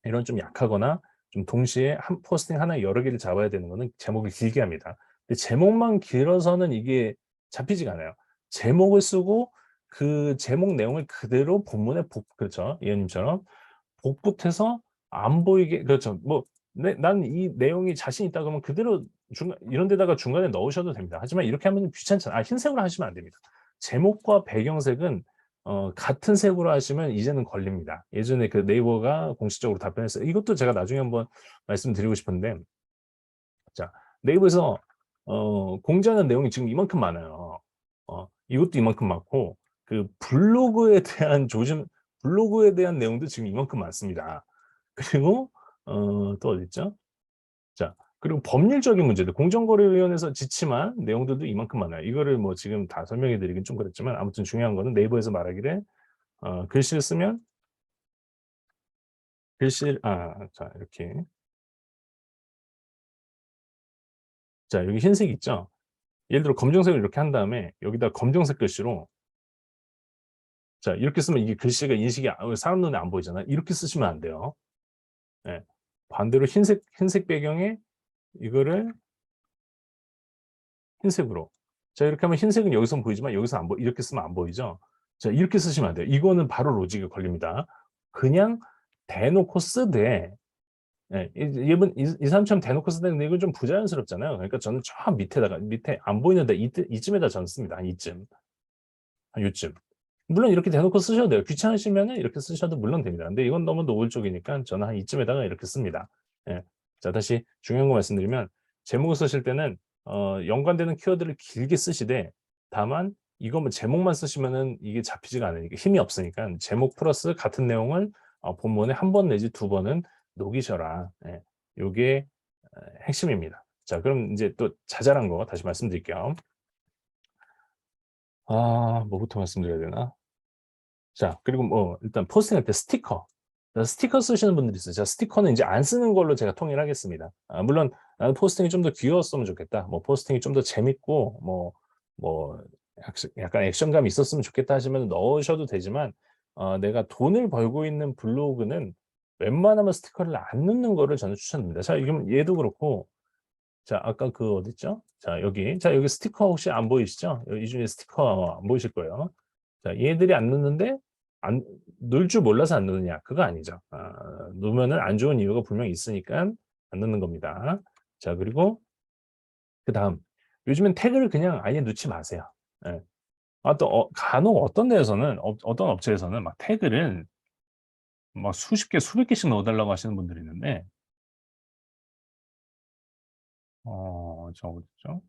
이런 좀 약하거나 좀 동시에 한 포스팅 하나 여러 개를 잡아야 되는 거는 제목을 길게 합니다. 근데 제목만 길어서는 이게 잡히지가 않아요. 제목을 쓰고 그 제목 내용을 그대로 본문에 그렇죠. 이현님처럼 복붙해서 안 보이게 그렇죠. 뭐 난 이 내용이 자신 있다 그러면 그대로 이런 데다가 중간에 넣으셔도 됩니다. 하지만 이렇게 하면 귀찮잖아요. 흰색으로 하시면 안 됩니다. 제목과 배경색은 같은 색으로 하시면 이제는 걸립니다. 예전에 그 네이버가 공식적으로 답변했어요. 이것도 제가 나중에 한번 말씀드리고 싶은데 자, 네이버에서 공지하는 내용이 지금 이만큼 많아요. 이것도 이만큼 많고 그 블로그에 대한 내용도 지금 이만큼 많습니다. 그리고 또 어디 있죠? 자, 그리고 법률적인 문제들 공정거래위원회에서 지침한 내용들도 이만큼 많아요. 이거를 뭐 지금 다 설명해 드리긴 좀 그렇지만 아무튼 중요한 거는 네이버에서 말하기를 글씨를 쓰면 자, 이렇게 자, 여기 흰색 있죠? 예를 들어 검정색을 이렇게 한 다음에 여기다 검정색 글씨로 자, 이렇게 쓰면 이게 글씨가 인식이 사람 눈에 안 보이잖아요. 이렇게 쓰시면 안 돼요. 예. 반대로 흰색 배경에 이거를 흰색으로. 자, 이렇게 하면 흰색은 여기선 보이지만 여기서 안 이렇게 쓰면 안 보이죠? 자, 이렇게 쓰시면 안 돼요. 이거는 바로 로직이 걸립니다. 그냥 대놓고 쓰되 예, 이 사람처럼 대놓고 쓰는데 이건 좀 부자연스럽잖아요. 그러니까 저는 저 밑에 안 보이는데 이쯤에다 저는 씁니다. 한 이쯤. 한 요쯤. 물론 이렇게 대놓고 쓰셔도 돼요. 귀찮으시면은 이렇게 쓰셔도 물론 됩니다. 근데 이건 너무 노골적이니까 저는 한 이쯤에다가 이렇게 씁니다. 예. 자, 다시 중요한 거 말씀드리면 제목을 쓰실 때는 연관되는 키워드를 길게 쓰시되 다만 이거만 제목만 쓰시면은 이게 잡히지가 않으니까 힘이 없으니까 제목 플러스 같은 내용을 본문에 1번 내지 2번은 녹이셔라. 예. 요게 핵심입니다. 자, 그럼 이제 또 자잘한 거 다시 말씀드릴게요. 뭐부터 말씀드려야 되나? 자, 그리고 뭐 일단 포스팅할 때 스티커. 스티커 쓰시는 분들이 있어요. 자, 스티커는 이제 안 쓰는 걸로 제가 통일하겠습니다. 물론 나는 포스팅이 좀 더 귀여웠으면 좋겠다. 뭐 포스팅이 좀 더 재밌고 뭐 약간 액션감이 있었으면 좋겠다 하시면 넣으셔도 되지만 내가 돈을 벌고 있는 블로그는 웬만하면 스티커를 안 넣는 거를 저는 추천드립니다. 자, 이건 얘도 그렇고 자, 아까 그 어디 있죠? 자, 여기 스티커 혹시 안 보이시죠? 이 중에 스티커 안 보이실 거예요. 자, 얘들이 안 넣는데 안 넣을 줄 몰라서 안 넣느냐? 그거 아니죠. 넣으면은 안 좋은 이유가 분명히 있으니까 안 넣는 겁니다. 자, 그리고 그다음 요즘엔 태그를 그냥 아예 넣지 마세요. 예. 또 간혹 어떤 데에서는 어떤 업체에서는 막 태그를 막 수십 개, 수백 개씩 넣어 달라고 하시는 분들이 있는데 저 어딨죠?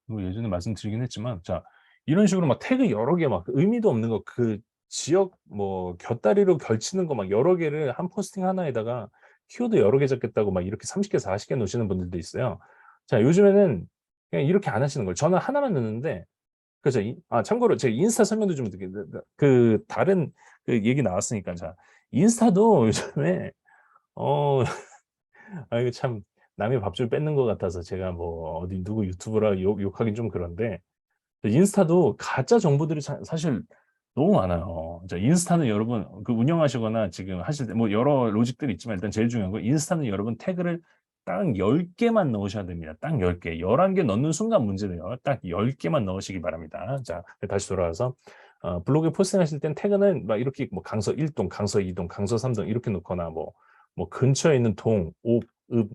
뭐 예전에 말씀드리긴 했지만 자, 이런 식으로 막 태그 여러 개 막 의미도 없는 거 그 지역 뭐 곁다리로 걸치는 거 막 여러 개를 한 포스팅 하나에다가 키워드 여러 개 잡겠다고 막 이렇게 30개 40개 넣으시는 분들도 있어요. 자, 요즘에는 그냥 이렇게 안 하시는 거예요. 저는 하나만 넣는데 그죠. 참고로 제가 인스타 설명도 좀 드릴게요. 다른 그 얘기 나왔으니까 자, 인스타도 요즘에 어 아 이거 참 남의 밥줄 뺏는 것 같아서 제가 뭐 어디 누구 유튜브라 욕하긴 좀 그런데 인스타도 가짜 정보들이 사실 너무 많아요. 자 인스타는 여러분 그 운영하시거나 지금 하실 때 뭐 여러 로직들이 있지만 일단 제일 중요한 건 인스타는 여러분 태그를 딱 10 개만 넣으셔야 됩니다. 딱 10 개. 11개 넣는 순간 문제돼요. 딱 10 개만 넣으시기 바랍니다. 자 다시 돌아와서 블로그에 포스팅하실 땐 태그는 막 이렇게 뭐 강서 1 동, 강서 2 동, 강서 3동 이렇게 넣거나 뭐 근처에 있는 동, 읍,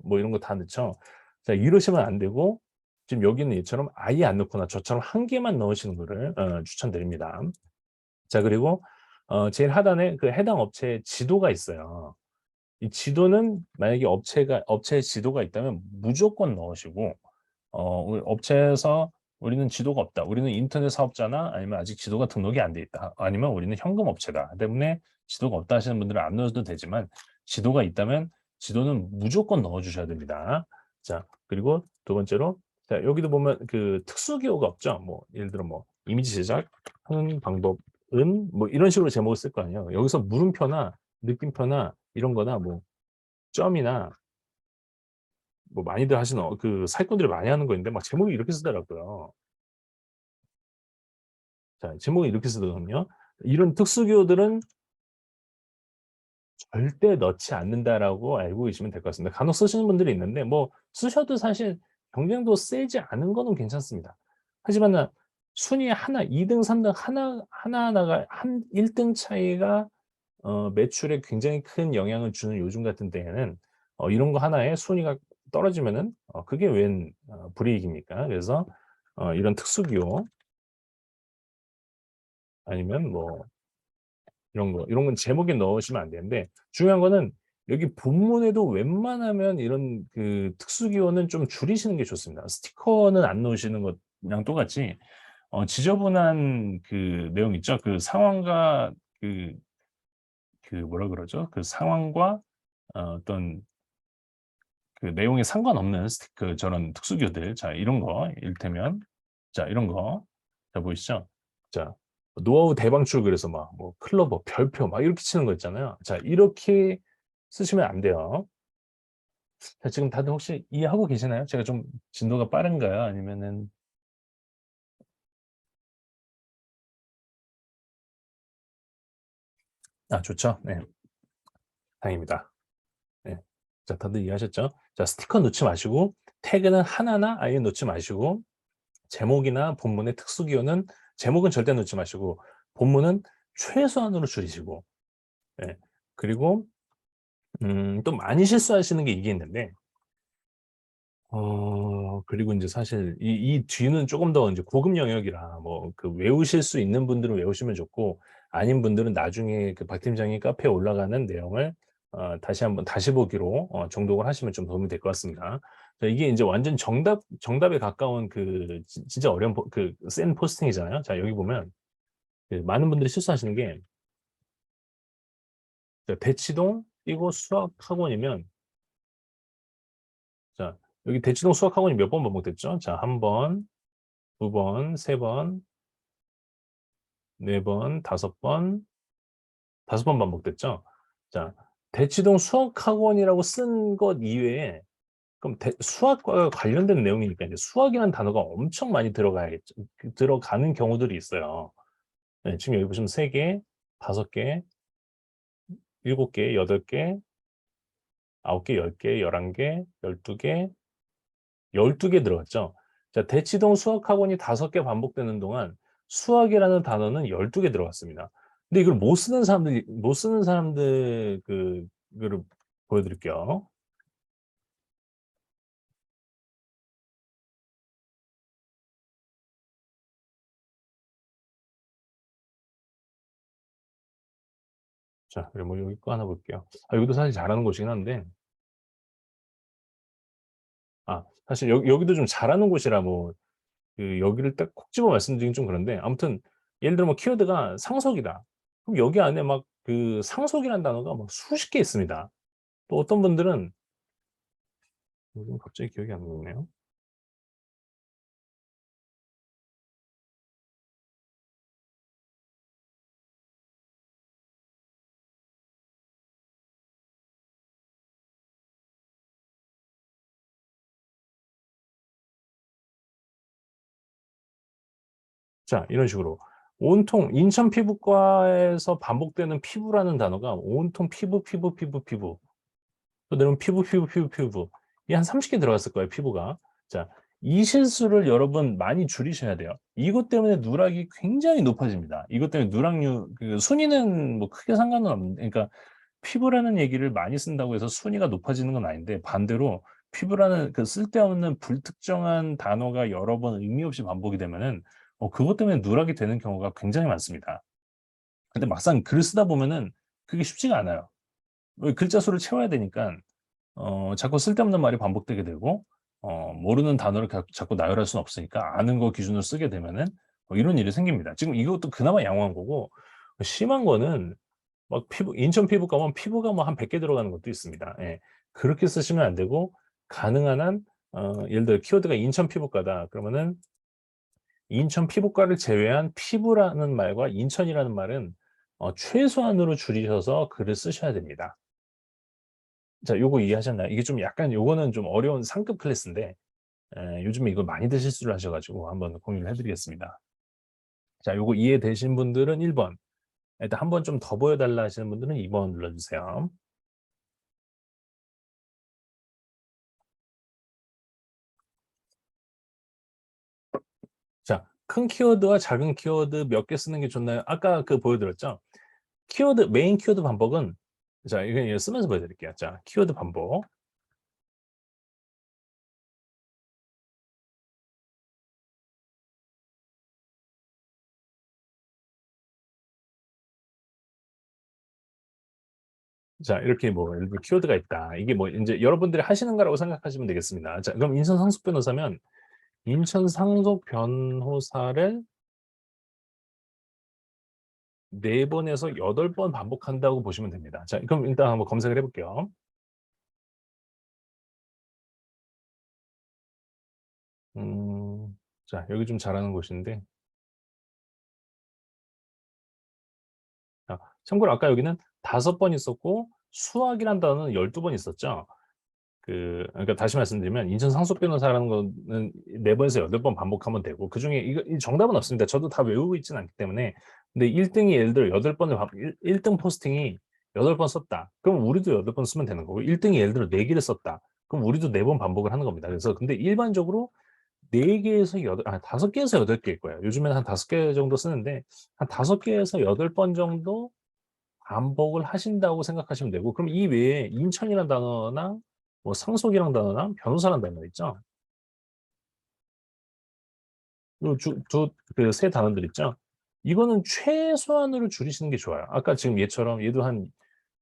뭐 이런 거 다 넣죠. 자 이러시면 안 되고 지금 여기는 얘처럼 아예 안 넣거나 저처럼 한 개만 넣으시는 거를 추천드립니다. 자 그리고 제일 하단에 그 해당 업체의 지도가 있어요. 이 지도는 만약에 업체의 지도가 있다면 무조건 넣으시고 우리 업체에서 "우리는 지도가 없다. 우리는 인터넷 사업자나 아니면 아직 지도가 등록이 안 돼 있다. 아니면 우리는 현금 업체다. 때문에 지도가 없다." 하시는 분들은 안 넣으셔도 되지만 지도가 있다면 지도는 무조건 넣어 주셔야 됩니다. 자 그리고 두 번째로 자 여기도 보면 그 특수 기호가 없죠. 뭐 예를 들어 뭐 이미지 제작하는 방법은 뭐 이런 식으로 제목을 쓸 거 아니에요. 여기서 물음표나 느낌표나 이런 거나 뭐 점이나 뭐 많이들 하시는 그 사기꾼들이 많이 하는 거 있는데 막 제목이 이렇게 쓰더라고요. 자 제목을 이렇게 쓰거든요. 이런 특수 기호들은 절대 넣지 않는다라고 알고 계시면 될 것 같습니다. 간혹 쓰시는 분들이 있는데 뭐 쓰셔도 사실 경쟁도 세지 않은 거는 괜찮습니다. 하지만은 순위 하나 2 등 3등 하나하나가 한 1등 차이가 매출에 굉장히 큰 영향을 주는 요즘 같은 때에는 이런 거 하나에 순위가 떨어지면은 그게 웬 불이익입니까? 그래서 이런 특수 기호 아니면 뭐 이런 건 제목에 넣으시면 안 되는데 중요한 거는 여기 본문에도 웬만하면 이런 그 특수 기호는 좀 줄이시는 게 좋습니다. 스티커는 안 넣으시는 것이랑 똑같이 지저분한 그 내용 있죠? 그 상황과 그 뭐라 그러죠? 그 상황과 어떤 그 내용에 상관없는 저런 특수 기호들 자 이런 거 이를테면 자 이런 거 자 보이시죠? 자 노하우 대방출 그래서 막 뭐 클로버, 별표 막 이렇게 치는 거 있잖아요. 자 이렇게 쓰시면 안 돼요. 자 지금 다들 혹시 이해하고 계시나요? 제가 좀 진도가 빠른가요? 아니면은 좋죠. 네. 다행입니다. 네. 자 다들 이해하셨죠? 자 스티커 넣지 마시고 태그는 하나나 아예 넣지 마시고 제목이나 본문의 특수 기호는 제목은 절대 넣지 마시고 본문은 최소한으로 줄이시고 예. 그리고 또 많이 실수하시는 게 이게 있는데 그리고 인제 사실 이 뒤는 쪼금 더 인제 고급 영역이라 뭐 그 외우실 수 있는 분들은 외우시면 좋고 아닌 분들은 나중에 그 박 팀장이 카페에 올라가는 내용을 다시 한번 다시 보기로 정독을 하시면 좀 도움이 될 것 같습니다. 자 이게 인제 완전 정답에 가까운 그 진짜 어려운 그 센 포스팅이잖아요. 자 여기 보면 그 많은 분들이 실수하시는 게 자 대치동 이고 수학학원이면 자 여기 대치동 수학학원이 몇 번 반복됐죠? 자 1 번, 2 번, 3 번, 4 번, 5 번, 5번 반복됐죠? 자 대치동 수학학원이라고 쓴 것 이외에 그럼 수학과 관련된 내용이니까 이제 수학이라는 단어가 엄청 많이 들어가야겠죠. 들어가는 경우들이 있어요. 네 지금 여기 보시면 3 개, 5 개, 7 개, 8 개, 9 개, 10 개, 11 개, 12 개, 12개 들어갔죠. 자 대치동 수학학원이 5개 반복되는 동안 수학이라는 단어는 12개 들어갔습니다. 근데 이걸 못 쓰는 사람들 그거를 보여 드릴게요. 자 그리고 뭐 여기 거 하나 볼게요. 여기도 사실 잘하는 곳이긴 한데 사실 여기도 좀 잘하는 곳이라 뭐 여기를 딱 콕 집어 말씀드리긴 좀 그런데 아무튼 예를 들어 뭐 키워드가 상속이다. 그럼 여기 안에 막 그 상속이라는 단어가 막 수십 개 있습니다. 또 어떤 분들은 요즘 갑자기 기억이 안 나네요. 자, 이런 식으로 온통 인천 피부과에서 반복되는 피부라는 단어가 온통 피부, 피부, 피부, 피부. 또 내려오면 피부, 피부, 피부, 피부. 이 한 30개 들어갔을 거예요, 피부가. 자, 이 실수를 여러분 많이 줄이셔야 돼요. 이것 때문에 누락이 굉장히 높아집니다. 이것 때문에 누락률, 그 순위는 뭐 크게 상관은 없는데, 그러니까 피부라는 얘기를 많이 쓴다고 해서 순위가 높아지는 건 아닌데, 반대로 피부라는 그 쓸데없는 불특정한 단어가 여러 번 의미 없이 반복이 되면은 그것 때문에 누락이 되는 경우가 굉장히 많습니다. 근데 막상 글을 쓰다 보면은 그게 쉽지가 않아요. 왜 글자 수를 채워야 되니까 자꾸 쓸데없는 말이 반복되게 되고 모르는 단어를 자꾸 나열할 수는 없으니까 아는 거 기준으로 쓰게 되면은 이런 일이 생깁니다. 지금 이것도 그나마 양호한 거고 심한 거는 막 피부 인천 피부과 가면 피부가 뭐 한 100개 들어가는 것도 있습니다. 예. 그렇게 쓰시면 안 되고 가능한 한 예를 들어 키워드가 인천 피부과다. 그러면은 인천 피부과를 제외한 피부라는 말과 인천이라는 말은 최소한으로 줄이셔서 글을 쓰셔야 됩니다. 자, 요거 이해하셨나요? 이게 좀 약간 요거는 좀 어려운 상급 클래스인데 요즘에 이걸 많이들 실수를 하셔 가지고 한번 공유를 해 드리겠습니다. 자, 요거 이해되신 분들은 1 번, 일단 한 번 좀 더 보여 달라 하시는 분들은 2번 눌러 주세요. 자, 큰 키워드와 작은 키워드 몇 개 쓰는 게 좋나요? 아까 그 보여 드렸죠? 키워드 메인 키워드 반복은 자, 이거 쓰면서 보여 드릴게요. 자, 키워드 반복. 자, 이렇게 뭐 예를 들어 키워드가 있다. 이게 뭐 인제 여러분들이 하시는 거라고 생각하시면 되겠습니다. 자, 그럼 인천 상속 변호사면 인천 상속 변호사를 4 번에서 8번 반복한다고 보시면 됩니다. 자, 그럼 일단 한번 검색을 해 볼게요. 자, 여기 좀 잘하는 곳인데 자, 참고로 아까 여기는 5번 있었고 수학이란 단어는 12번 있었죠. 그러니까 다시 말씀드리면 인천 상속 변호사라는 거는 4 번에서 8번 반복하면 되고 그중에 이거 이 정답은 없습니다. 저도 다 외우고 있지는 않기 때문에. 근데 1 등이 예를 들어 8 번을 반 일 등 포스팅이 8번 썼다. 그럼 우리도 8번 쓰면 되는 거고 1 등이 예를 들어 4 개를 썼다. 그럼 우리도 4번 반복을 하는 겁니다. 그래서 근데 일반적으로 4 개에서 5 개에서 8 개일 거예요. 요즘에는 한 5개 정도 쓰는데 한 5 개에서 8번 정도 반복을 하신다고 생각하시면 되고 그럼 이 외에 인천이라는 단어나 뭐 상속이라는 단어나 변호사라는 단어 있죠. 요 그 세 단어들 있죠. 이거는 최소한으로 줄이시는 게 좋아요. 아까 지금 얘처럼 얘도 한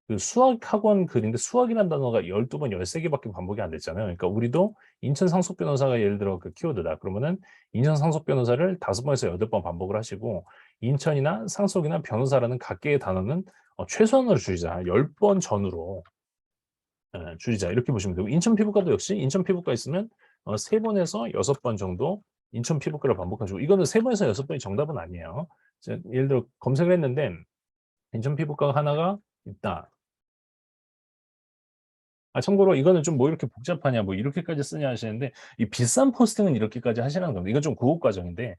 그 수학 학원 글인데 수학이라는 단어가 12 번 13 개밖에 반복이 안 됐잖아요. 그러니까 우리도 인천 상속 변호사가 예를 들어 그 키워드다. 그러면은 인천 상속 변호사를 5 번에서 8번 반복을 하시고 인천이나 상속이나 변호사라는 각개의 단어는 최소한으로 줄이자. 10번 전후로 줄이자 이렇게 보시면 되고 인천 피부과도 역시 인천 피부과 있으면 3 번에서 6번 정도 인천 피부과를 반복하시고 이거는 3 번에서 6 번이 정답은 아니에요. 예를 들어 검색을 했는데 인천 피부과가 하나가 있다. 참고로 이거는 좀 뭐 이렇게 복잡하냐 뭐 이렇게까지 쓰냐 하시는데 이 비싼 포스팅은 이렇게까지 하시라는 겁니다. 이건 좀 고급 과정인데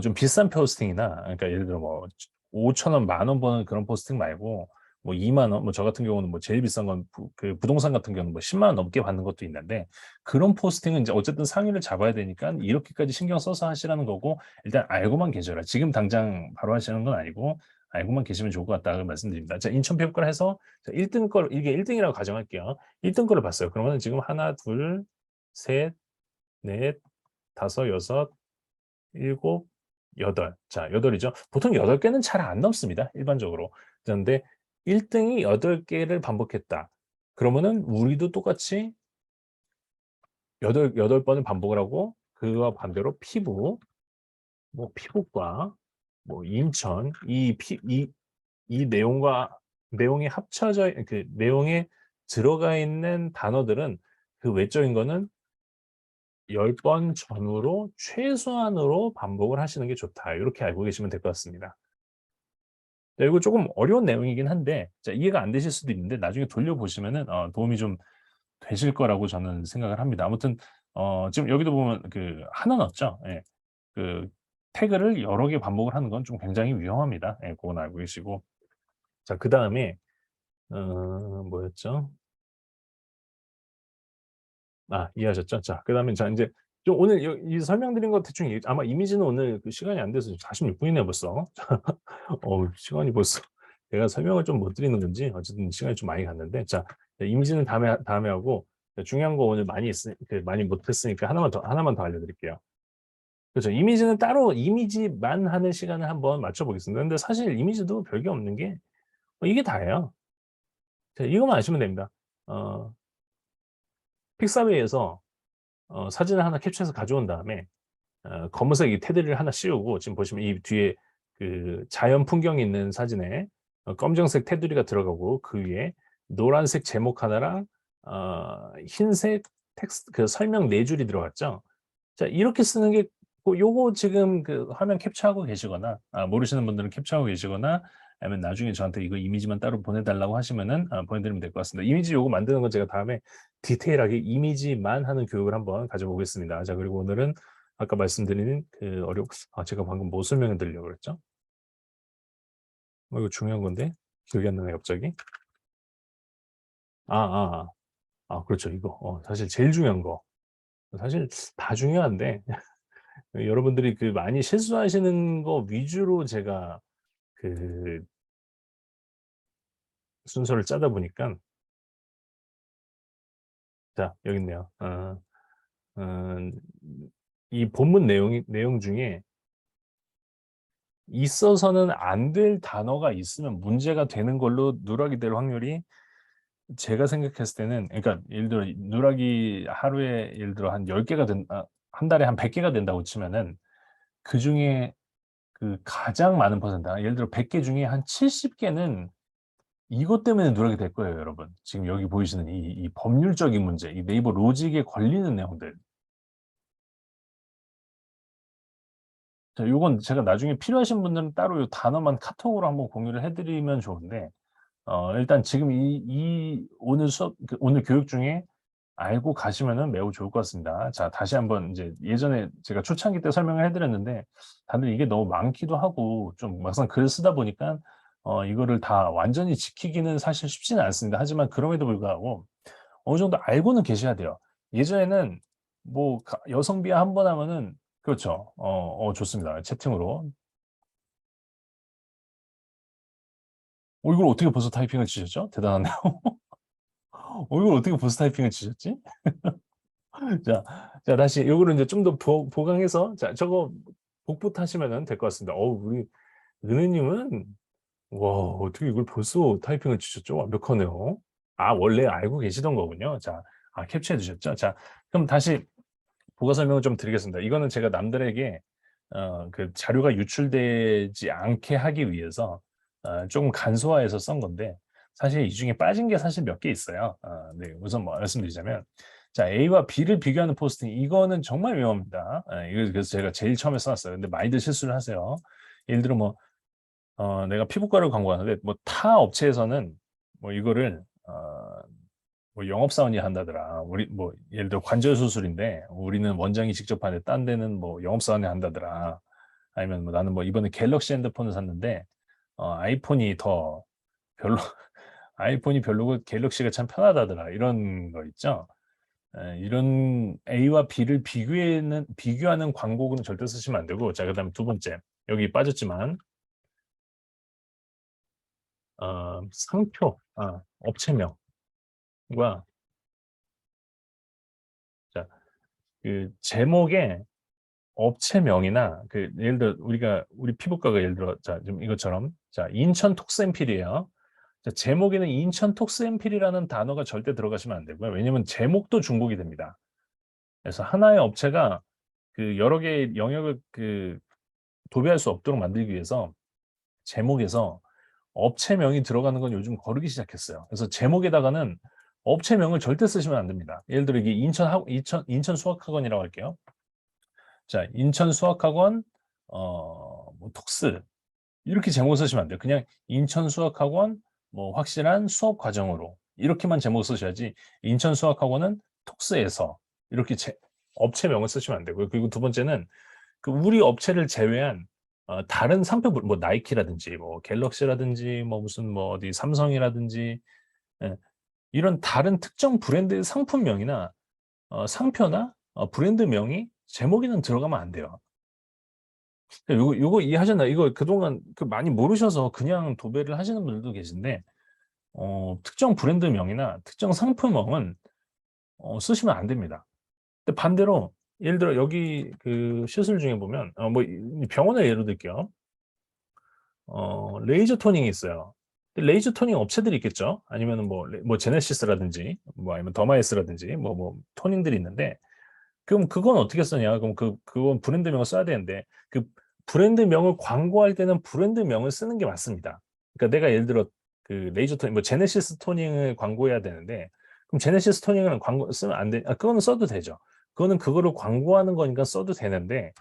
좀 비싼 포스팅이나 그러니까 예를 들어 뭐 5천 원, 만 원 버는 그런 포스팅 말고 뭐 2만 원, 뭐 저 같은 경우는 뭐 제일 비싼 건 그 부동산 같은 경우는 뭐 10만 원 넘게 받는 것도 있는데 그런 포스팅은 이제 어쨌든 상위를 잡아야 되니까 이렇게까지 신경 써서 하시라는 거고 일단 알고만 계셔라. 지금 당장 바로 하시는 건 아니고 알고만 계시면 좋을 것 같다고 말씀드립니다. 자, 인천 평가를 해서 자, 1등 걸 이게 1 등이라고 가정할게요. 1등 거를 봤어요. 그러면은 지금 하나, 둘, 셋, 넷, 다섯, 여섯, 일곱, 여덟. 자, 8 이죠. 보통 8 개는 잘 안 넘습니다, 일반적으로. 그런데 1 등이 8 개를 반복했다. 그러면은 우리도 똑같이 여덟 번을 반복을 하고 그와 반대로 피부, 뭐 피부과, 뭐 인천 이 내용과 내용이 합쳐져 그 내용에 들어가 있는 단어들은 그 외적인 거는 10번 전후로 최소한으로 반복을 하시는 게 좋다. 요렇게 알고 계시면 될 것 같습니다. 네, 이거 쪼금 어려운 내용이긴 한데 자, 이해가 안 되실 수도 있는데 나중에 돌려보시면은 도움이 좀 되실 거라고 저는 생각을 합니다. 아무튼 지금 여기도 보면 그 하나 넣었죠. 예. 그 태그를 여러 개 반복을 하는 건 좀 굉장히 위험합니다. 예, 그건 알고 계시고. 자, 그다음에 뭐였죠? 이해하셨죠? 자, 그다음에 자 인제 좀 오늘 이 설명드린 거 대충 아마 이미지는 오늘 그 시간이 안 돼서 46 분이네요 벌써. 시간이 벌써 내가 설명을 좀 못 드리는 건지 어쨌든 시간이 좀 많이 갔는데 자, 이미지는 다음에 하고 중요한 거 오늘 많이 못 했으니까 하나만 더 알려드릴게요. 그렇죠. 이미지는 따로 이미지만 하는 시간을 한번 맞춰 보겠습니다. 근데 사실 이미지도 별게 없는 게 이게 다예요. 자, 이것만 아시면 됩니다. 어 픽사웨이에서 사진을 하나 캡처해서 가져온 다음에 검은색 이 테두리를 하나 씌우고 지금 보시면 이 뒤에 그 자연 풍경이 있는 사진에 검정색 테두리가 들어가고 그 위에 노란색 제목 하나랑 흰색 텍스트 그 설명 4 줄이 들어갔죠. 자, 이렇게 쓰는 게 요거 지금 그 화면 캡처하고 계시거나 모르시는 분들은 캡처하고 계시거나 아니면 나중에 저한테 이거 이미지만 따로 보내 달라고 하시면은 보내드리면 될 것 같습니다. 이미지 요거 만드는 건 제가 다음에 디테일하게 이미지만 하는 교육을 한번 가져보겠습니다. 자, 그리고 오늘은 아까 말씀드린 그 제가 방금 뭐 설명해 드리려고 그랬죠? 이거 중요한 건데 기억이 안 나네 갑자기. 아아아. 그렇죠. 이거 사실 제일 중요한 거. 사실 다 중요한데 여러분들이 그 많이 실수하시는 거 위주로 제가 그 순서를 짜다 보니까 자, 여기 있네요. 음 이 본문 내용 중에 있어서는 안 될 단어가 있으면 문제가 되는 걸로 누락이 될 확률이 제가 생각했을 때는 그러니까 예를 들어 누락이 하루에 예를 들어 한 10 개가 한 달에 한 100 개가 된다고 치면은 그중에 그 가장 많은 예를 들어 100개 중에 한 70 개는 이것 때문에 누락이 될 거예요, 여러분. 지금 여기 보이시는 이 법률적인 문제, 이 네이버 로직에 걸리는 내용들. 자, 요건 제가 나중에 필요하신 분들은 따로 요 단어만 카톡으로 한번 공유를 해 드리면 좋은데 일단 지금 오늘 오늘 교육 중에 알고 가시면은 매우 좋을 것 같습니다. 자, 다시 한번 인제 예전에 제가 초창기 때 설명을 해 드렸는데 다들 이게 너무 많기도 하고 좀 막상 글을 쓰다 보니까 이거를 다 완전히 지키기는 사실 쉽지는 않습니다. 하지만 그럼에도 불구하고 어느 정도 알고는 계셔야 돼요. 예전에는 뭐 여성 비하 한 번 하면은 그렇죠. 좋습니다. 채팅으로. 이걸 어떻게 벌써 타이핑을 치셨죠? 대단하네요. 이걸 어떻게 벌써 타이핑을 치셨지? 자, 다시 요거를 인제 좀 더 보강해서 자, 저거 복붙하시면은 될 것 같습니다. 우리 은혜님은 와, 어떻게 이걸 벌써 타이핑을 치셨죠? 완벽하네요. 원래 알고 계시던 거군요. 자, 캡처해 두셨죠? 자, 그럼 다시 부가 설명을 좀 드리겠습니다. 이거는 제가 남들에게 그 자료가 유출되지 않게 하기 위해서 좀 간소화해서 쓴 건데 사실 이 중에 빠진 게 사실 몇 개 있어요. 네, 우선 뭐 말씀드리자면 자, A와 B를 비교하는 포스팅 이거는 정말 위험합니다. 이거 그래서 제가 제일 처음에 써 놨어요. 근데 많이들 실수를 하세요. 예를 들어 뭐 내가 피부과를 광고하는데 뭐 타 업체에서는 뭐 이거를 뭐 영업사원이 한다더라. 우리 뭐 예를 들어 관절 수술인데 우리는 원장이 직접 하는데 딴 데는 뭐 영업사원이 한다더라. 아니면 뭐 나는 뭐 이번에 갤럭시 핸드폰을 샀는데 아이폰이 더 별로 아이폰이 별로고 갤럭시가 참 편하다더라. 이런 거 있죠. 이런 A와 B를 비교하는 광고는 절대 쓰시면 안 되고 자, 그다음에 두 번째 여기 빠졌지만 상표 업체명과 자, 그 제목에 업체명이나 그 예를 들어 우리 피부과가 예를 들어 자, 지금 이것처럼 자, 인천 톡스앰필이에요. 자, 제목에는 인천 톡스앰필이라는 단어가 절대 들어가시면 안 되고요. 왜냐면 제목도 중복이 됩니다. 그래서 하나의 업체가 그 여러 개의 영역을 도배할 수 없도록 만들기 위해서 제목에서 업체명이 들어가는 건 요즘 거르기 시작했어요. 그래서 제목에다가는 업체명을 절대 쓰시면 안 됩니다. 예를 들어 이게 인천 수학학원이라고 할게요. 자, 인천 수학학원 뭐 톡스 이렇게 제목을 쓰시면 안 돼요. 그냥 인천 수학학원 뭐 확실한 수업 과정으로 이렇게만 제목을 쓰셔야지 인천 수학학원은 톡스에서 이렇게 업체명을 쓰시면 안 되고요. 그리고 두 번째는 그 우리 업체를 제외한 다른 상표 뭐 나이키라든지 뭐 갤럭시라든지 뭐 무슨 뭐 어디 삼성이라든지 예, 이런 다른 특정 브랜드의 상품명이나 상표나 브랜드명이 제목에는 들어가면 안 돼요. 요거 이해하셨나요? 이거 그동안 많이 모르셔서 그냥 도배를 하시는 분들도 계신데 특정 브랜드명이나 특정 상품명은 쓰시면 안 됩니다. 근데 반대로 예를 들어 여기 그 시술 중에 보면 뭐 병원을 예로 들게요. 레이저 토닝이 있어요. 레이저 토닝 업체들이 있겠죠. 아니면은 뭐 제네시스라든지 뭐 아니면 더마이스라든지 뭐 토닝들이 있는데 그럼 그건 어떻게 쓰냐? 그럼 그건 브랜드명을 써야 되는데 그 브랜드명을 광고할 때는 브랜드명을 쓰는 게 맞습니다. 그러니까 내가 예를 들어 그 레이저 토닝 뭐 제네시스 토닝을 광고해야 되는데 그럼 제네시스 토닝을 광고 쓰면 안 돼. 그거는 써도 되죠. 그거는 그거를 광고하는 거니까 써도 되는데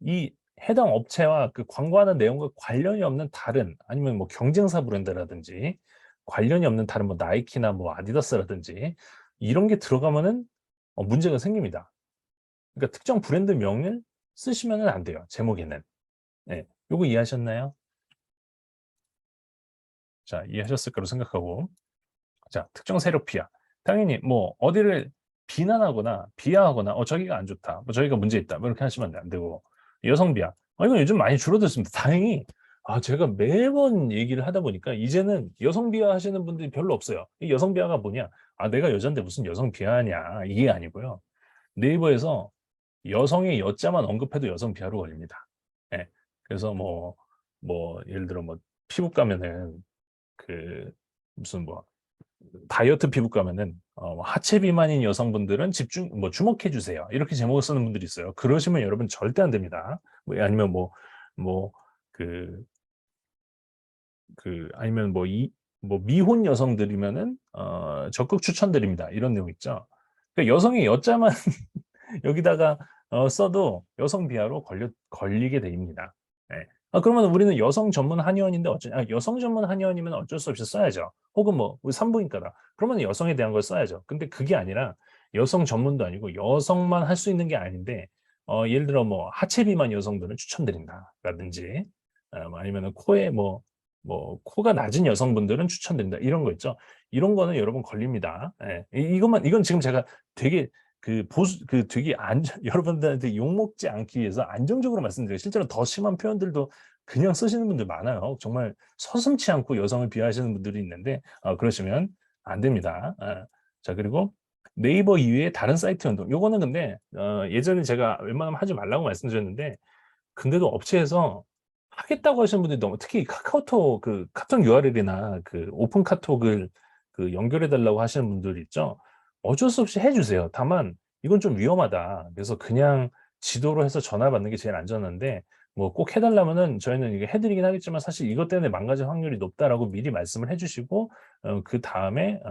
이 해당 업체와 그 광고하는 내용과 관련이 없는 다른 아니면 뭐 경쟁사 브랜드라든지 관련이 없는 다른 뭐 나이키나 뭐 아디다스라든지 이런 게 들어가면은 문제가 생깁니다. 그러니까 특정 브랜드명을 쓰시면은 안 돼요, 제목에는. 네. 요거 이해하셨나요? 자, 이해하셨을 거로 생각하고. 자, 특정 세력 비하. 당연히 뭐 어디를 비난하거나 비하하거나 저기가 안 좋다. 뭐 저기가 문제 있다. 뭐 이렇게 하시면 안 되고. 여성 비하. 이건 요즘 많이 줄어들었습니다. 다행히 제가 매번 얘기를 하다 보니까 이제는 여성 비하 하시는 분들이 별로 없어요. 이 여성 비하가 뭐냐? 뭐 여잔데 무슨 여성 비하냐? 이게 아니고요. 네이버에서 여성의 여자만 언급해도 여성 비하로 걸립니다. 예. 그래서 예를 들어 피부과 면은 그 무슨 다이어트 피부과 면은 하체 비만인 여성분들은 주목해 주세요. 이렇게 제목을 쓰는 분들이 있어요. 그러시면 여러분 절대 안 됩니다. 아니면 뭐 그 아니면 미혼 여성들이면은 적극 추천드립니다. 이런 내용 있죠. 그러니까 여성의 여자만 여기다가 써도 여성 비하로 걸리게 됩니다. 예. 그러면 우리는 여성 전문 한의원인데 여성 전문 한의원이면 어쩔 수 없이 써야죠. 혹은 우리 산부인과다. 그러면 여성에 대한 걸 써야죠. 근데 그게 아니라 여성 전문도 아니고 여성만 할 수 있는 게 아닌데 예를 들어 하체 비만 여성들은 추천드린다라든지 아니면은 코에 코가 낮은 여성분들은 추천드린다 이런 거 있죠. 이런 거는 여러분 걸립니다. 예. 이건 지금 제가 되게 되게 여러분들한테 욕먹지 않기 위해서 안정적으로 말씀드려요. 실제로 더 심한 표현들도 그냥 쓰시는 분들 많아요. 정말 서슴지 않고 여성을 비하하시는 분들이 있는데 그러시면 안 됩니다. 자, 그리고 네이버 이외에 다른 사이트 연동. 요거는 근데 예전에 제가 웬만하면 하지 말라고 말씀드렸는데 근데도 업체에서 하겠다고 하시는 분들이 너무 특히 카카오톡 카톡 URL이나 오픈 카톡을 연결해 달라고 하시는 분들 있죠. 어쩔 수 없이 해 주세요. 다만 이건 좀 위험하다. 그래서 그냥 지도로 해서 전화 받는 게 제일 안전한데 꼭 해 달라면은 저희는 이게 해 드리긴 하겠지만 사실 이것 때문에 망가질 확률이 높다라고 미리 말씀을 해 주시고 그다음에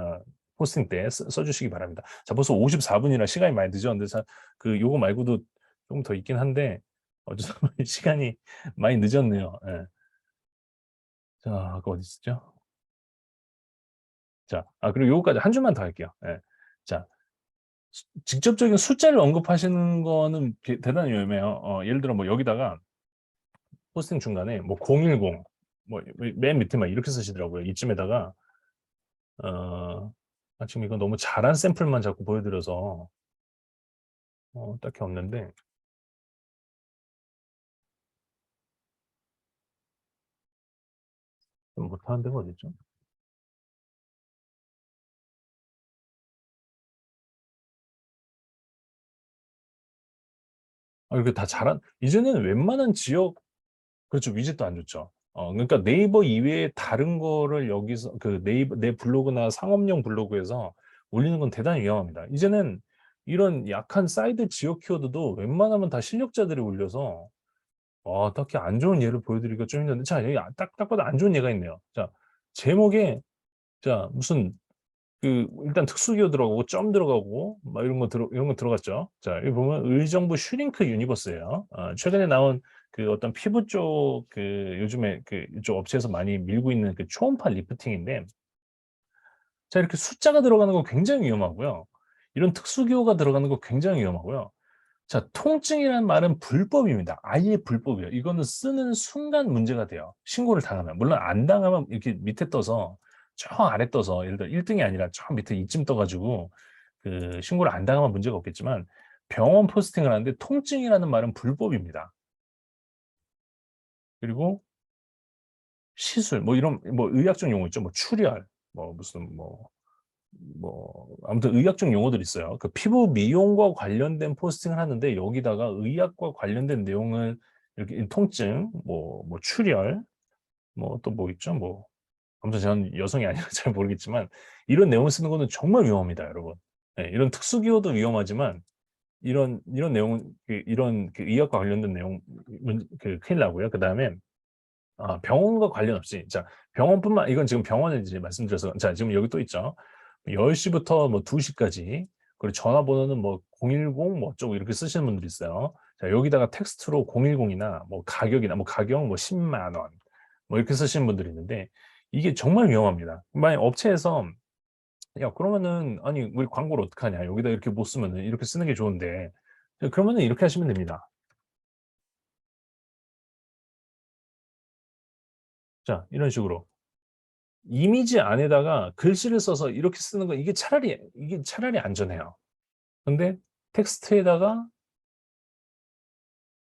포스팅 때 써 주시기 바랍니다. 자, 벌써 54 분이라 시간이 많이 늦었는데 요거 말고도 좀 더 있긴 한데 어쩌다 보니 시간이 많이 늦었네요. 예. 자, 아까 어디 있었죠? 자, 그리고 요거까지 한 줄만 더 할게요. 예. 자, 직접적인 숫자를 언급하시는 거는 대단히 위험해요. 예를 들어 여기다가 포스팅 중간에 010 맨 밑에 막 이렇게 쓰시더라고요. 이쯤에다가 어 지금 이거 너무 잘한 샘플만 자꾸 보여드려서 딱히 없는데 좀 못하는 데가 어딨죠? 이거 다 잘한 이제는 웬만한 지역 그렇죠. 위젯도 안 좋죠. 그러니까 네이버 이외에 다른 거를 여기서 네이버 내 블로그나 상업용 블로그에서 올리는 건 대단히 위험합니다. 이제는 이런 약한 사이드 지역 키워드도 웬만하면 다 실력자들이 올려서 딱히 안 좋은 예를 보여드리기가 좀 힘든데 자 여기 딱 봐도 안 좋은 예가 있네요. 자 제목에 무슨 일단 특수 기호 들어가고 점 들어가고 막 이런 거 들어갔죠. 자, 여기 보면 의정부 슈링크 유니버스예요. 최근에 나온 어떤 피부 쪽 요즘에 이쪽 업체에서 많이 밀고 있는 초음파 리프팅인데 자, 이렇게 숫자가 들어가는 거 굉장히 위험하고요. 이런 특수 기호가 들어가는 거 굉장히 위험하고요. 자, 통증이라는 말은 불법입니다. 아예 불법이에요. 이거는 쓰는 순간 문제가 돼요. 신고를 당하면. 물론 안 당하면 이렇게 밑에 떠서 저 아래 떠서 예를 들어 1등이 아니라 저 밑에 이쯤 떠가지고 그 신고를 안 당하면 문제가 없겠지만 병원 포스팅을 하는데 통증이라는 말은 불법입니다. 그리고 시술 뭐 이런 뭐 의학적 용어 있죠. 뭐 출혈 뭐 무슨 아무튼 의학적 용어들이 있어요. 그 피부 미용과 관련된 포스팅을 하는데 여기다가 의학과 관련된 내용을 이렇게 통증, 뭐 출혈, 뭐 또 뭐 있죠? 뭐 아무튼 저는 여성이 아니라 잘 모르겠지만 이런 내용을 쓰는 거는 정말 위험합니다, 여러분. 예, 이런 특수 기호도 위험하지만 이런 내용은 이런 그 의학과 관련된 내용 큰일 나고요. 그다음에 병원과 관련 없이 자 병원뿐만 이건 지금 병원을 이제 말씀드려서 자 지금 여기 또 있죠. 10시부터 뭐 2시까지 그리고 전화번호는 뭐 010 뭐 어쩌고 이렇게 쓰시는 분들이 있어요. 자 여기다가 텍스트로 010이나 뭐 가격이나 뭐 가격 뭐 10만 원 뭐 이렇게 쓰시는 분들이 있는데 이게 정말 위험합니다. 만약 업체에서 "야 그러면은 아니 우리 광고를 어떡하냐. 여기다 이렇게 못 쓰면은 이렇게 쓰는 게 좋은데." 그러면은 이렇게 하시면 됩니다. 자 이런 식으로. 이미지 안에다가 글씨를 써서 이렇게 쓰는 거 이게 차라리 안전해요. 근데 텍스트에다가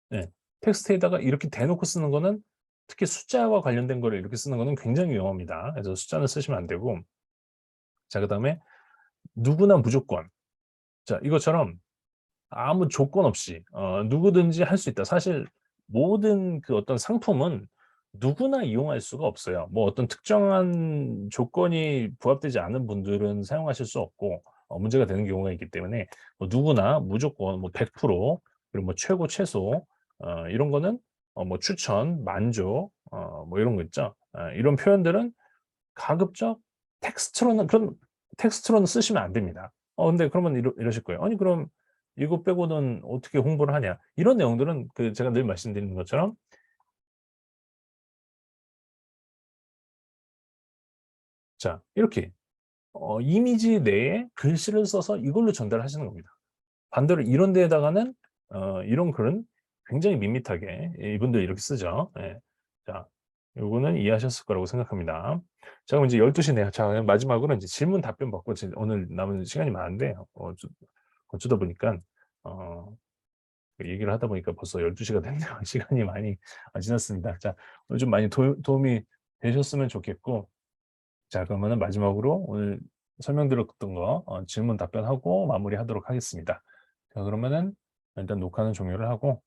네. 텍스트에다가 이렇게 대놓고 쓰는 거는 특히 숫자와 관련된 거를 이렇게 쓰는 거는 굉장히 위험합니다. 그래서 숫자는 쓰시면 안 되고 자 그다음에 누구나 무조건 자 이것처럼 아무 조건 없이 누구든지 할 수 있다. 사실 모든 그 어떤 상품은 누구나 이용할 수가 없어요. 뭐 어떤 특정한 조건이 부합되지 않은 분들은 사용하실 수 없고 문제가 되는 경우가 있기 때문에 뭐 누구나 무조건 뭐 100% 그리고 뭐 최고 최소 이런 거는 뭐 추천, 만족 뭐 이런 거 있죠. 이런 표현들은 가급적 그런 텍스트로는 쓰시면 안 됩니다. 근데 그러면 이러실 거예요. "아니 그럼 이거 빼고는 어떻게 홍보를 하냐?" 이런 내용들은 그 제가 늘 말씀드리는 것처럼 자 이렇게 이미지 내에 글씨를 써서 이걸로 전달하시는 겁니다. 반대로 이런 데에다가는 이런 글은 굉장히 밋밋하게 이분들이 이렇게 쓰죠. 예. 자 요거는 이해하셨을 거라고 생각합니다. 자 그럼 이제 12시 네요. 자 마지막으로 인제 질문 답변 받고 이제 오늘 남은 시간이 많은데 어쩌다 보니깐 어 그 얘기를 하다 보니까 벌써 12시가 됐네요. 시간이 많이 지났습니다. 자 오늘 좀 많이 도움이 되셨으면 좋겠고 자 그러면은 마지막으로 오늘 설명드렸던 거 질문 답변하고 마무리하도록 하겠습니다. 자 그러면은 일단 녹화는 종료를 하고